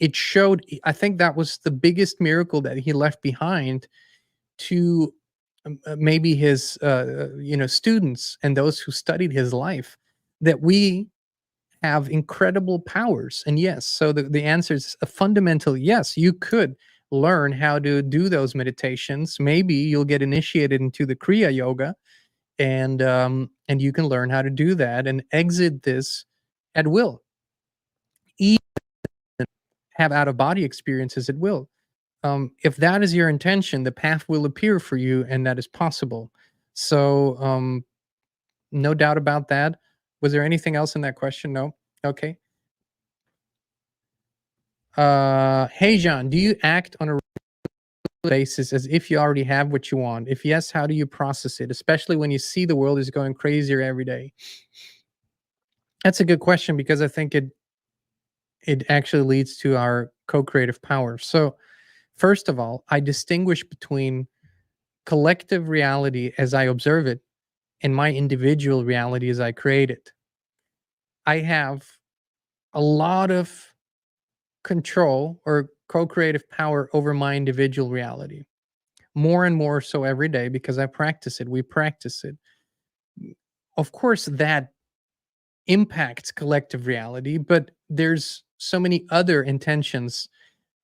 it showed, I think that was the biggest miracle that he left behind to maybe his students and those who studied his life, that we have incredible powers. And yes, so the answer is a fundamental yes. You could learn how to do those meditations. Maybe you'll get initiated into the Kriya Yoga, and you can learn how to do that and exit this at will. Even have out of body experiences at will. If that is your intention, the path will appear for you, and that is possible. So, no doubt about that. Was there anything else in that question? No. Okay. Hey John, do you act on a basis as if you already have what you want? If yes, how do you process it, especially when you see the world is going crazier every day? That's a good question, because I think it actually leads to our co-creative power. So, first of all, I distinguish between collective reality as I observe it and my individual reality as I create it. I have a lot of control or co-creative power over my individual reality, more and more so every day, because I practice it. We practice it. Of course, that impacts collective reality, but there's so many other intentions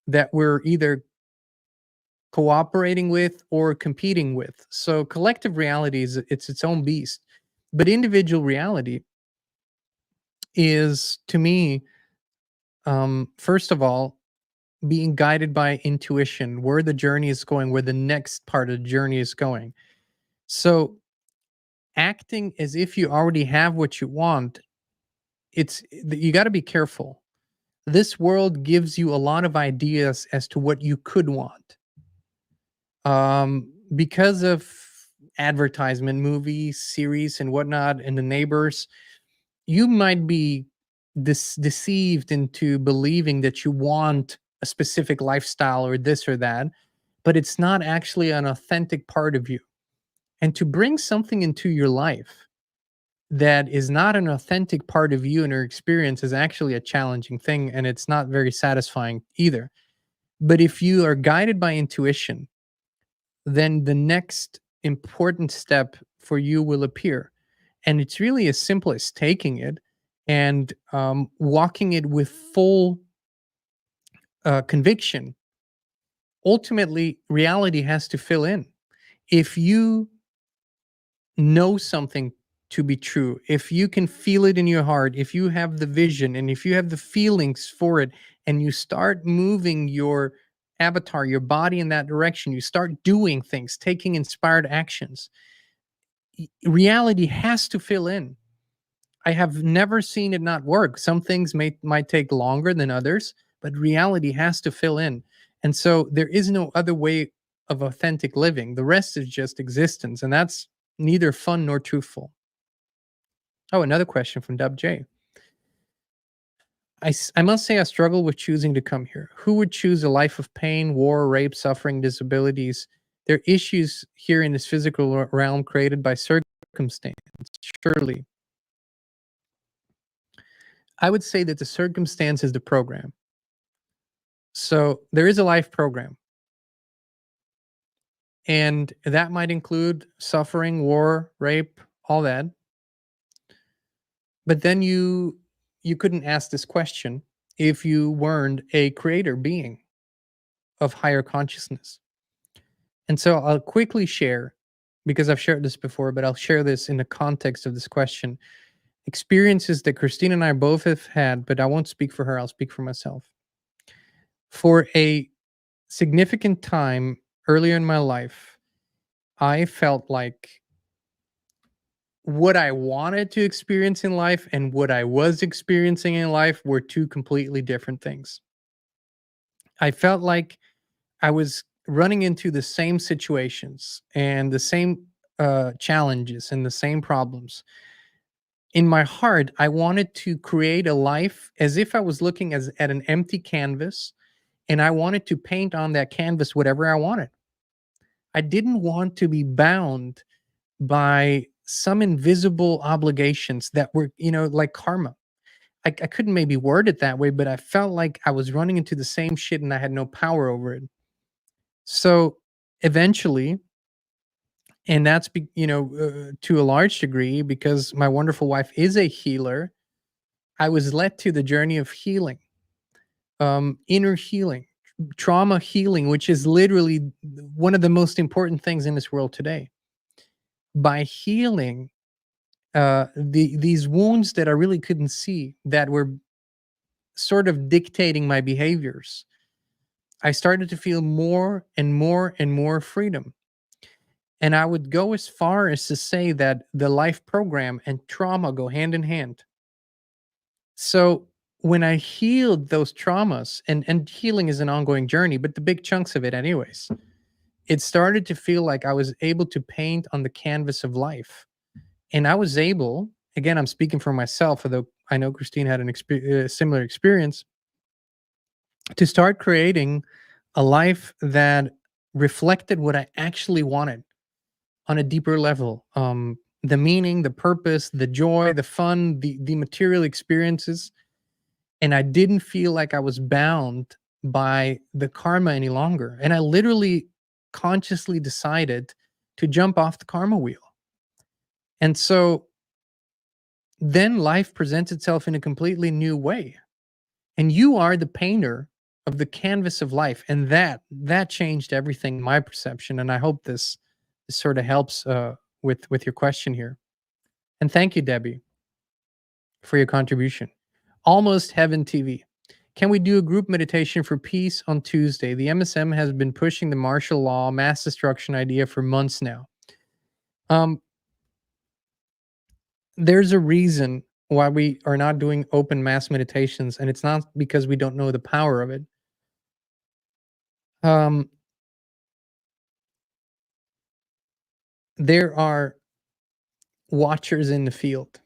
that we're either cooperating with or competing with. So collective reality is it's its own beast, but individual reality is, to me, first of all, being guided by intuition, where the journey is going, where the next part of the journey is going. So acting as if you already have what you want, you got to be careful. This world gives you a lot of ideas as to what you could want. Because of advertisement, movies, series, and whatnot, and the neighbors, you might be deceived into believing that you want a specific lifestyle or this or that, but it's not actually an authentic part of you. And to bring something into your life that is not an authentic part of you and your experience is actually a challenging thing, and it's not very satisfying either. But if you are guided by intuition, then the next important step for you will appear. And it's really as simple as taking it and walking it with full conviction. Ultimately, reality has to fill in. If you know something to be true, if you can feel it in your heart, if you have the vision and if you have the feelings for it, and you start moving your avatar, your body in that direction, you start doing things, taking inspired actions, reality has to fill in. I have never seen it not work. Some things might take longer than others, but reality has to fill in. And so there is no other way of authentic living. The rest is just existence, and that's neither fun nor truthful. Oh, another question from Dub J. I must say I struggle with choosing to come here. Who would choose a life of pain, war, rape, suffering, disabilities? There are issues here in this physical realm created by circumstance, surely. I would say that the circumstance is the program. So there is a life program, and that might include suffering, war, rape, all that. But then you couldn't ask this question if you weren't a creator being of higher consciousness. And so I'll quickly share, because I've shared this before, but I'll share this in the context of this question. Experiences that Christine and I both have had, but I won't speak for her, I'll speak for myself. For a significant time earlier in my life, I felt like what I wanted to experience in life and what I was experiencing in life were two completely different things. I felt like I was running into the same situations and the same challenges and the same problems. In my heart, I wanted to create a life as if I was looking at an empty canvas, and I wanted to paint on that canvas whatever I wanted. I didn't want to be bound by some invisible obligations that were, like karma. I couldn't maybe word it that way, but I felt like I was running into the same shit and I had no power over it. So eventually, and that's to a large degree because my wonderful wife is a healer, I was led to the journey of healing, inner healing, trauma healing, which is literally one of the most important things in this world today. By healing these wounds that I really couldn't see, that were sort of dictating my behaviors, I started to feel more and more and more freedom. And I would go as far as to say that the life program and trauma go hand in hand. So when I healed those traumas, and healing is an ongoing journey, but the big chunks of it, anyways, it started to feel like I was able to paint on the canvas of life. And I was able, again, I'm speaking for myself, although I know Christine had a similar experience, to start creating a life that reflected what I actually wanted on a deeper level. The meaning, the purpose, the joy, the fun, the material experiences. And I didn't feel like I was bound by the karma any longer. And I literally consciously decided to jump off the karma wheel. And so then life presents itself in a completely new way. And you are the painter of the canvas of life. And that changed everything in my perception. And I hope this sort of helps with your question here. And thank you, Debbie, for your contribution. Almost Heaven TV. Can we do a group meditation for peace on Tuesday? The MSM has been pushing the martial law, mass destruction idea for months now. There's a reason why we are not doing open mass meditations, and it's not because we don't know the power of it. There are watchers in the field,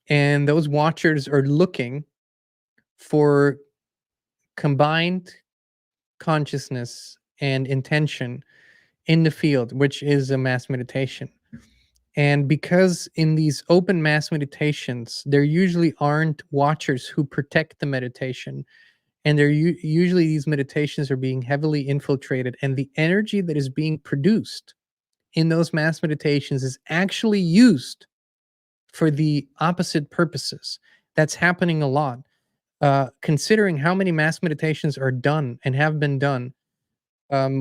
and those watchers are looking for combined consciousness and intention in the field, which is a mass meditation. And because in these open mass meditations, there usually aren't watchers who protect the meditation, and usually these meditations are being heavily infiltrated, and the energy that is being produced in those mass meditations is actually used for the opposite purposes. That's happening a lot. Considering how many mass meditations are done and have been done,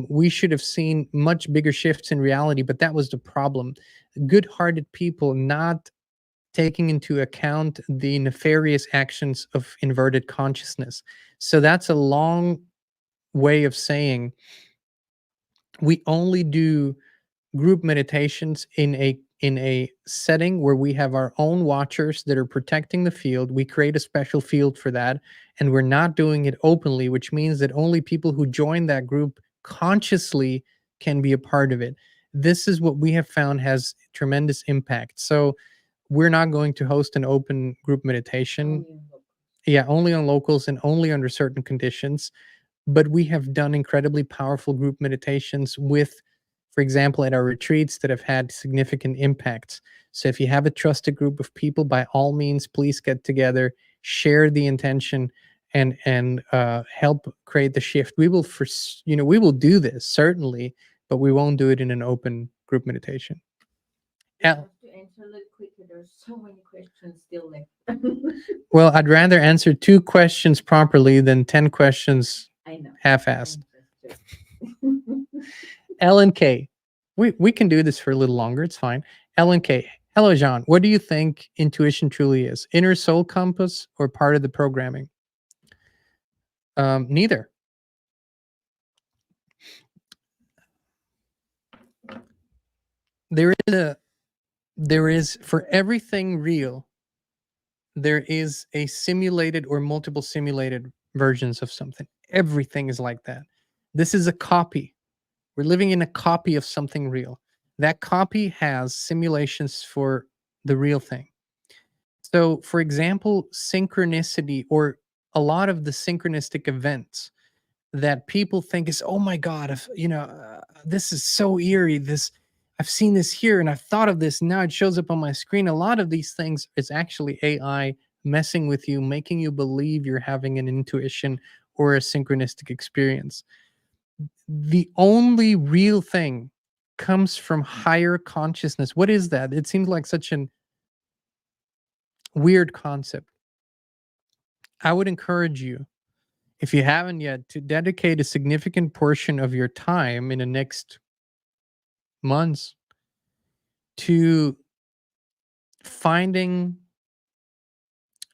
we should have seen much bigger shifts in reality, but that was the problem. Good-hearted people not taking into account the nefarious actions of inverted consciousness. So that's a long way of saying we only do group meditations in a setting where we have our own watchers that are protecting the field. We create a special field for that, and we're not doing it openly, which means that only people who join that group consciously can be a part of it. This is what we have found has tremendous impact. So we're not going to host an open group meditation. Yeah, only on locals and only under certain conditions. But we have done incredibly powerful group meditations with, for example, at our retreats that have had significant impacts. So if you have a trusted group of people, by all means, please get together, share the intention, and help create the shift. We will, we will do this certainly, but we won't do it in an open group meditation. Yeah. To answer a little quicker, there's so many questions still left. Well, I'd rather answer 2 questions properly than 10 questions half-assed. Ellen K. We can do this for a little longer. It's fine. Ellen K. Hello, Jean. What do you think intuition truly is? Inner soul compass or part of the programming? Neither. There is for everything real, there is a simulated or multiple simulated versions of something. Everything is like that. This is a copy. We're living in a copy of something real. That copy has simulations for the real thing. So, for example, synchronicity, or a lot of the synchronistic events that people think is, oh my God, if this is so eerie. I've seen this here and I've thought of this. And now it shows up on my screen. A lot of these things is actually AI messing with you, making you believe you're having an intuition or a synchronistic experience. The only real thing comes from higher consciousness. What is that? It seems like such an weird concept. I would encourage you, if you haven't yet, to dedicate a significant portion of your time in the next months to finding,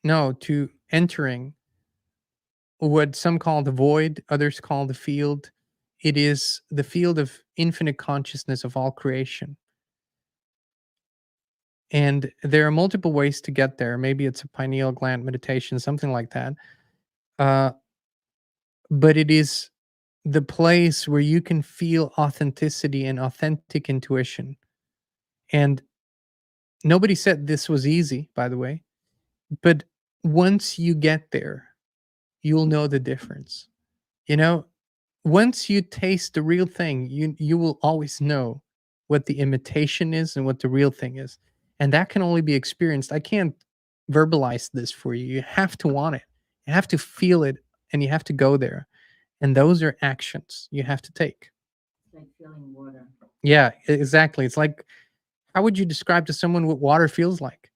no, to entering what some call the void, others call the field. It is the field of infinite consciousness of all creation. And there are multiple ways to get there. Maybe it's a pineal gland meditation, something like that. Uh, but it is the place where you can feel authenticity and authentic intuition. And nobody said this was easy, by the way. But once you get there, you'll know the difference. You know, once you taste the real thing, you will always know what the imitation is and what the real thing is. And that can only be experienced. I can't verbalize this for you. You have to want it. You have to feel it and you have to go there. And those are actions you have to take. It's like feeling water. Yeah, exactly. It's like, how would you describe to someone what water feels like?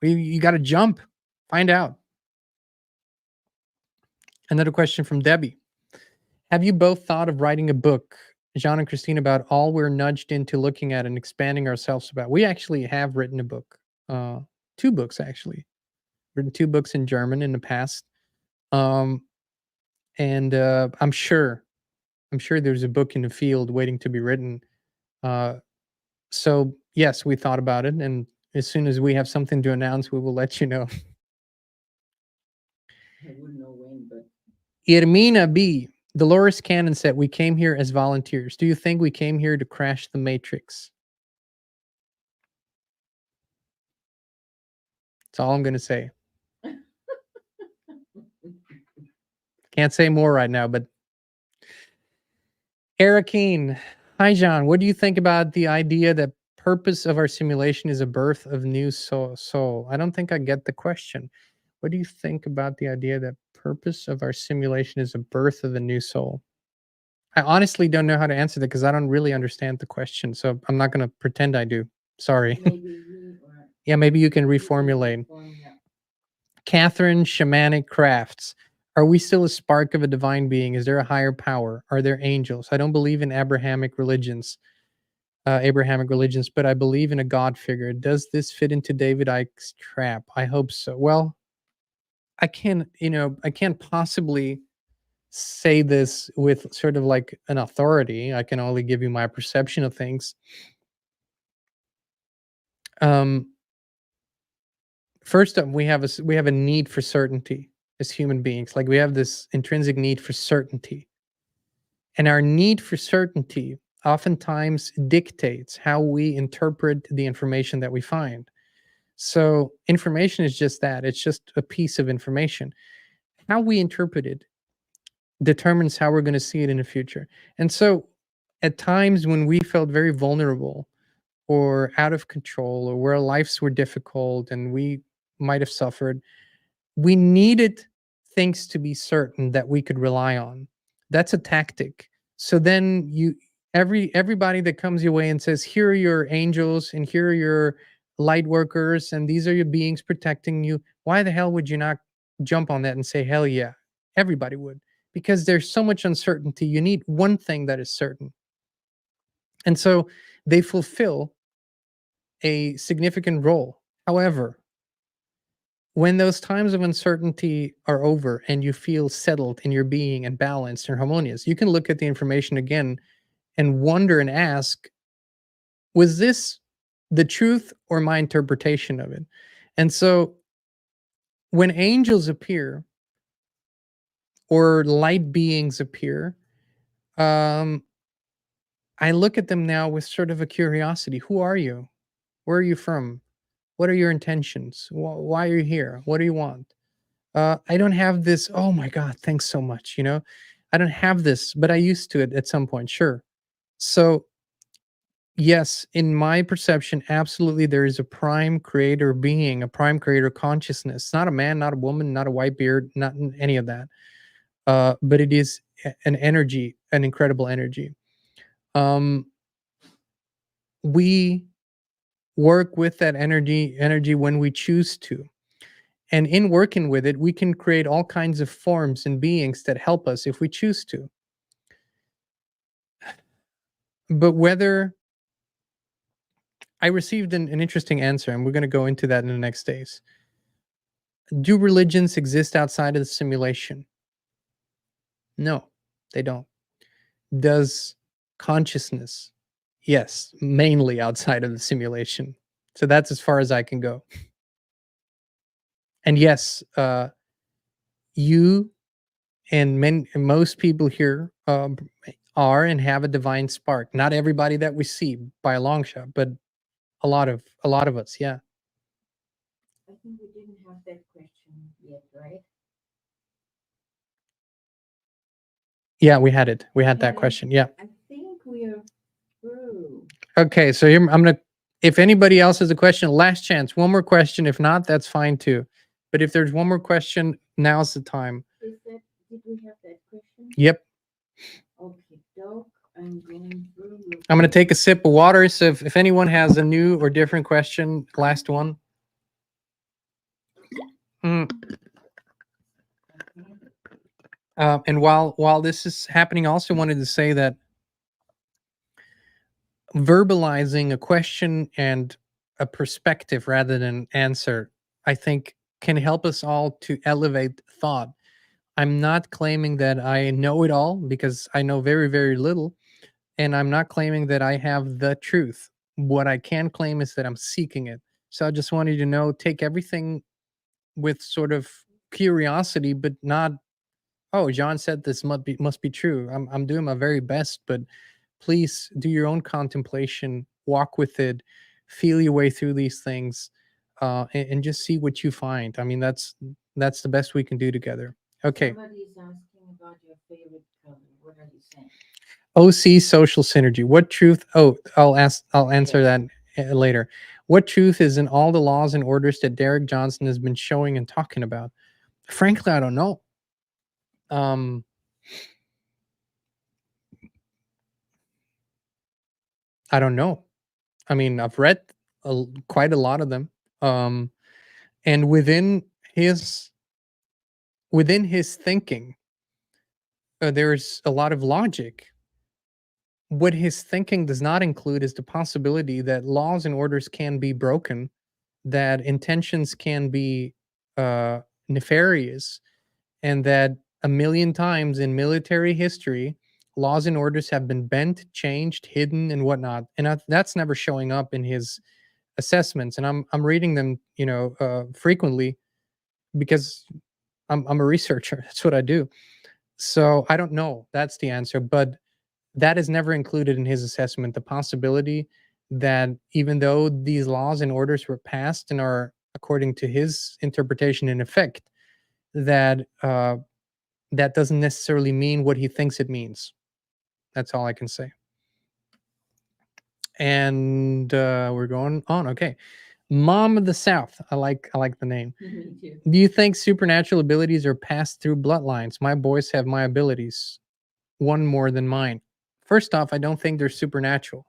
Well, you got to jump, find out. Another question from Debbie. Have you both thought of writing a book, Jean and Christine, about all we're nudged into looking at and expanding ourselves about? We actually have written a book, 2 books actually. Written 2 books in German in the past. Um, and I'm sure there's a book in the field waiting to be written. So yes, we thought about it, and as soon as we have something to announce, we will let you know. I wouldn't know when, but Irmina B. Dolores Cannon said, we came here as volunteers. Do you think we came here to crash the matrix? That's all I'm going to say. Can't say more right now, but Arakeen. Hi, John. What do you think about the idea that purpose of our simulation is a birth of new soul? I don't think I get the question. What do you think about the idea that purpose of our simulation is a birth of a new soul? I honestly don't know how to answer that because I don't really understand the question. So I'm not going to pretend I do. Sorry. maybe you or Yeah, maybe you can you can reformulate. yeah. Catherine Shamanic Crafts. Are we still a spark of a divine being? Is there a higher power? Are there angels? I don't believe in Abrahamic religions, but I believe in a God figure. Does this fit into David Icke's trap? I hope so. Well, I can't possibly say this with sort of like an authority. I can only give you my perception of things. Um, First up, we have a need for certainty as human beings. Like we have this intrinsic need for certainty, and our need for certainty oftentimes dictates how we interpret the information that we find. So information is just that. It's just a piece of information. How we interpret it determines how we're going to see it in the future. And so at times when we felt very vulnerable or out of control or where our lives were difficult and we might have suffered, we needed things to be certain that we could rely on. That's a tactic. So then everybody that comes your way and says, here are your angels and here are your light workers and these are your beings protecting you, why the hell would you not jump on that and say, hell yeah? Everybody would, because there's so much uncertainty. You need one thing that is certain. And so they fulfill a significant role. However, when those times of uncertainty are over and you feel settled in your being and balanced and harmonious, you can look at the information again and wonder and ask, was this the truth or my interpretation of it? And so when angels appear or light beings appear, um, I look at them now with sort of a curiosity. Who are you? Where are you from? What are your intentions? Why are you here? What do you want? I don't have this. Oh my God, thanks so much. I don't have this, but I used to it at some point. Sure. So Yes, in my perception, absolutely, there is a prime creator being, a prime creator consciousness. Not a man, not a woman, not a white beard, not any of that. But it is an energy, an incredible energy. Um, we work with that energy when we choose to, and in working with it, we can create all kinds of forms and beings that help us if we choose to. But whether I received an interesting answer, and we're going to go into that in the next days. Do religions exist outside of the simulation? No, they don't. Does consciousness? Yes, mainly outside of the simulation. So that's as far as I can go. And yes, you and most people here are and have a divine spark. Not everybody that we see by a long shot, but a lot of us, yeah. I think we didn't have that question yet, right? Yeah, we had it. We had that it? question. Yeah. I think we are through. Okay, so here I'm gonna. If anybody else has a question, last chance. One more question. If not, that's fine too. But if there's one more question, now's the time. Did we have that question? Yep. Okay, doc. I'm going through. I'm gonna take a sip of water. So if anyone has a new or different question, last one. Mm. And while this is happening, I also wanted to say that verbalizing a question and a perspective rather than answer, I think, can help us all to elevate thought. I'm not claiming that I know it all because I know very, very little. And I'm not claiming that I have the truth. What I can claim is that I'm seeking it. So I just wanted you to know, take everything with sort of curiosity, but not, oh, John said this must be true. I'm doing my very best, but please do your own contemplation, walk with it, feel your way through these things, and just see what you find. I mean, that's the best we can do together. Okay. Somebody is asking about your favorite color. What are you saying? OC social synergy. What truth? Oh, I'll answer that later. What truth is in all the laws and orders that Derek Johnson has been showing and talking about? Frankly, I don't know. Um, I don't know. I mean, I've read quite a lot of them, and his within his thinking, there's a lot of logic. What his thinking does not include is the possibility that laws and orders can be broken, that intentions can be uh, nefarious, and that a million times in military history, laws and orders have been bent, changed, hidden, and whatnot. And that's never showing up in his assessments. And I'm reading them, frequently because I'm a researcher. That's what I do. So I don't know. That's the answer, but that is never included in his assessment. The possibility that even though these laws and orders were passed and are according to his interpretation in effect, that that doesn't necessarily mean what he thinks it means. That's all I can say. And we're going on. Okay, Mom of the South. I like the name. Me too. Do you think supernatural abilities are passed through bloodlines? My boys have my abilities, one more than mine. First off, I don't think they're supernatural.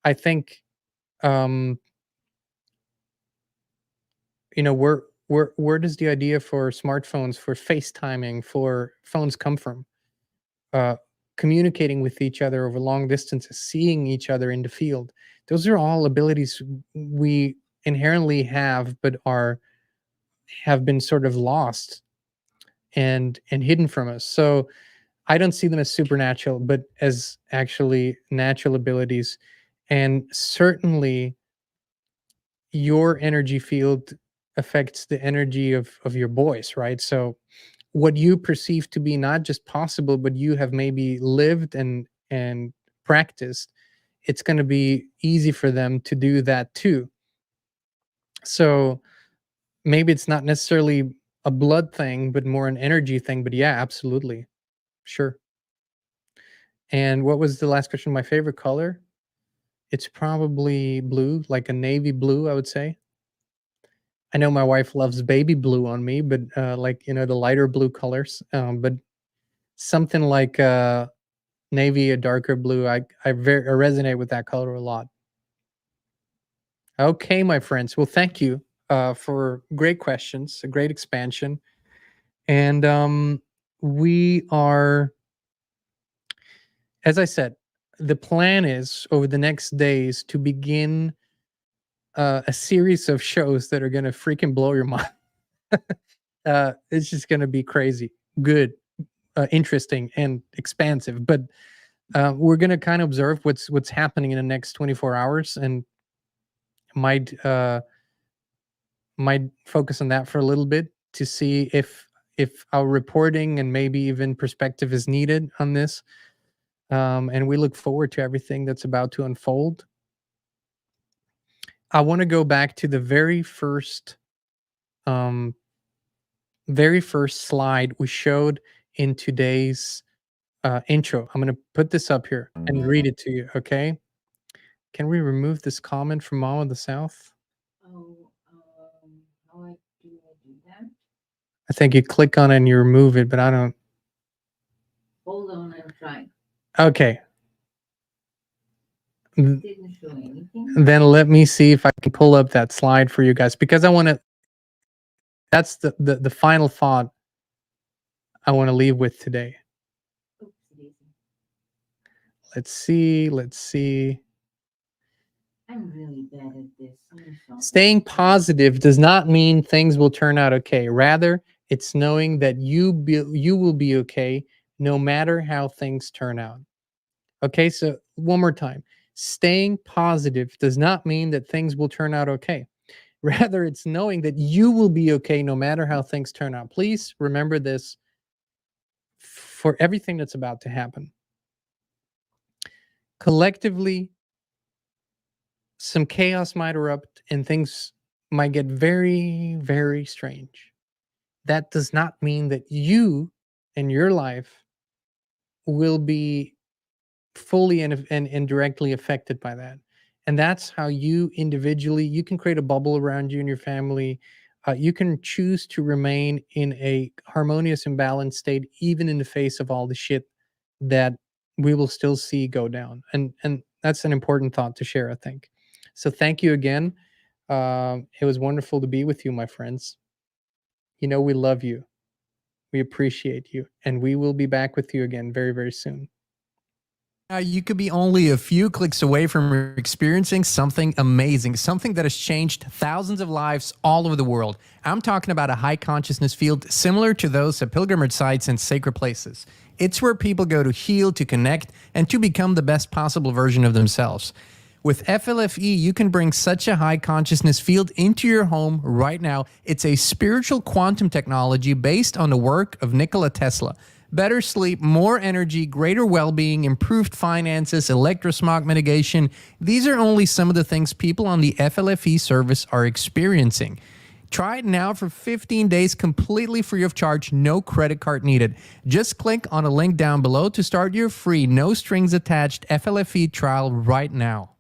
I think, um, where does the idea for smartphones, for FaceTiming, for phones come from? uh, Communicating with each other over long distances, seeing each other in the field. Those are all abilities we inherently have, but have been sort of lost and hidden from us. So I don't see them as supernatural, but as actually natural abilities. And certainly your energy field affects the energy of your boys, right? So what you perceive to be not just possible, but you have maybe lived and practiced, it's going to be easy for them to do that too. So maybe it's not necessarily a blood thing, but more an energy thing. But yeah, absolutely, sure. And what was the last question? My favorite color? It's probably blue, like a navy blue, I would say. I know my wife loves baby blue on me, but like, you know, the lighter blue colors. But something like navy, a darker blue, I resonate with that color a lot. Okay, my friends. Well, thank you for great questions, a great expansion. And we are, as I said, the plan is over the next days to begin a series of shows that are going to freaking blow your mind. It's just going to be crazy, good, interesting, and expansive. But we're going to kind of observe what's happening in the next 24 hours, and might might focus on that for a little bit to see if our reporting and maybe even perspective is needed on this. And we look forward to everything that's about to unfold. I want to go back to the um, very first slide we showed in today's intro. I'm going to put this up here and read it to you. Okay. Can we remove this comment from Mom of the South? Oh, how do I do that? I think you click on it and you remove it, but I don't. Hold on, I'm trying. Okay. It didn't show anything. Then let me see if I can pull up that slide for you guys, because I want to. That's the final thought I want to leave with today. Let's see. Let's see. I'm really bad at this. Staying positive does not mean things will turn out okay. Rather, it's knowing that you will be okay no matter how things turn out. Okay, so one more time. Staying positive does not mean that things will turn out okay. Rather, it's knowing that you will be okay no matter how things turn out. Please remember this for everything that's about to happen. Collectively, some chaos might erupt and things might get very, very strange. That does not mean that you and your life will be fully and directly affected by that. And that's how you individually, you can create a bubble around you and your family. You can choose to remain in a harmonious and balanced state, even in the face of all the shit that we will still see go down. And that's an important thought to share, I think. So thank you again. It was wonderful to be with you, my friends. You know, we love you. We appreciate you. And we will be back with you again very, very soon. You could be only a few clicks away from experiencing something amazing, something that has changed thousands of lives all over the world. I'm talking about a high consciousness field similar to those at pilgrimage sites and sacred places. It's where people go to heal, to connect, and to become the best possible version of themselves. With FLFE, you can bring such a high consciousness field into your home right now. It's a spiritual quantum technology based on the work of Nikola Tesla. Better sleep, more energy, greater well-being, improved finances, electrosmog mitigation. These are only some of the things people on the FLFE service are experiencing. Try it now for 15 days completely free of charge, no credit card needed. Just click on a link down below to start your free, no strings attached FLFE trial right now.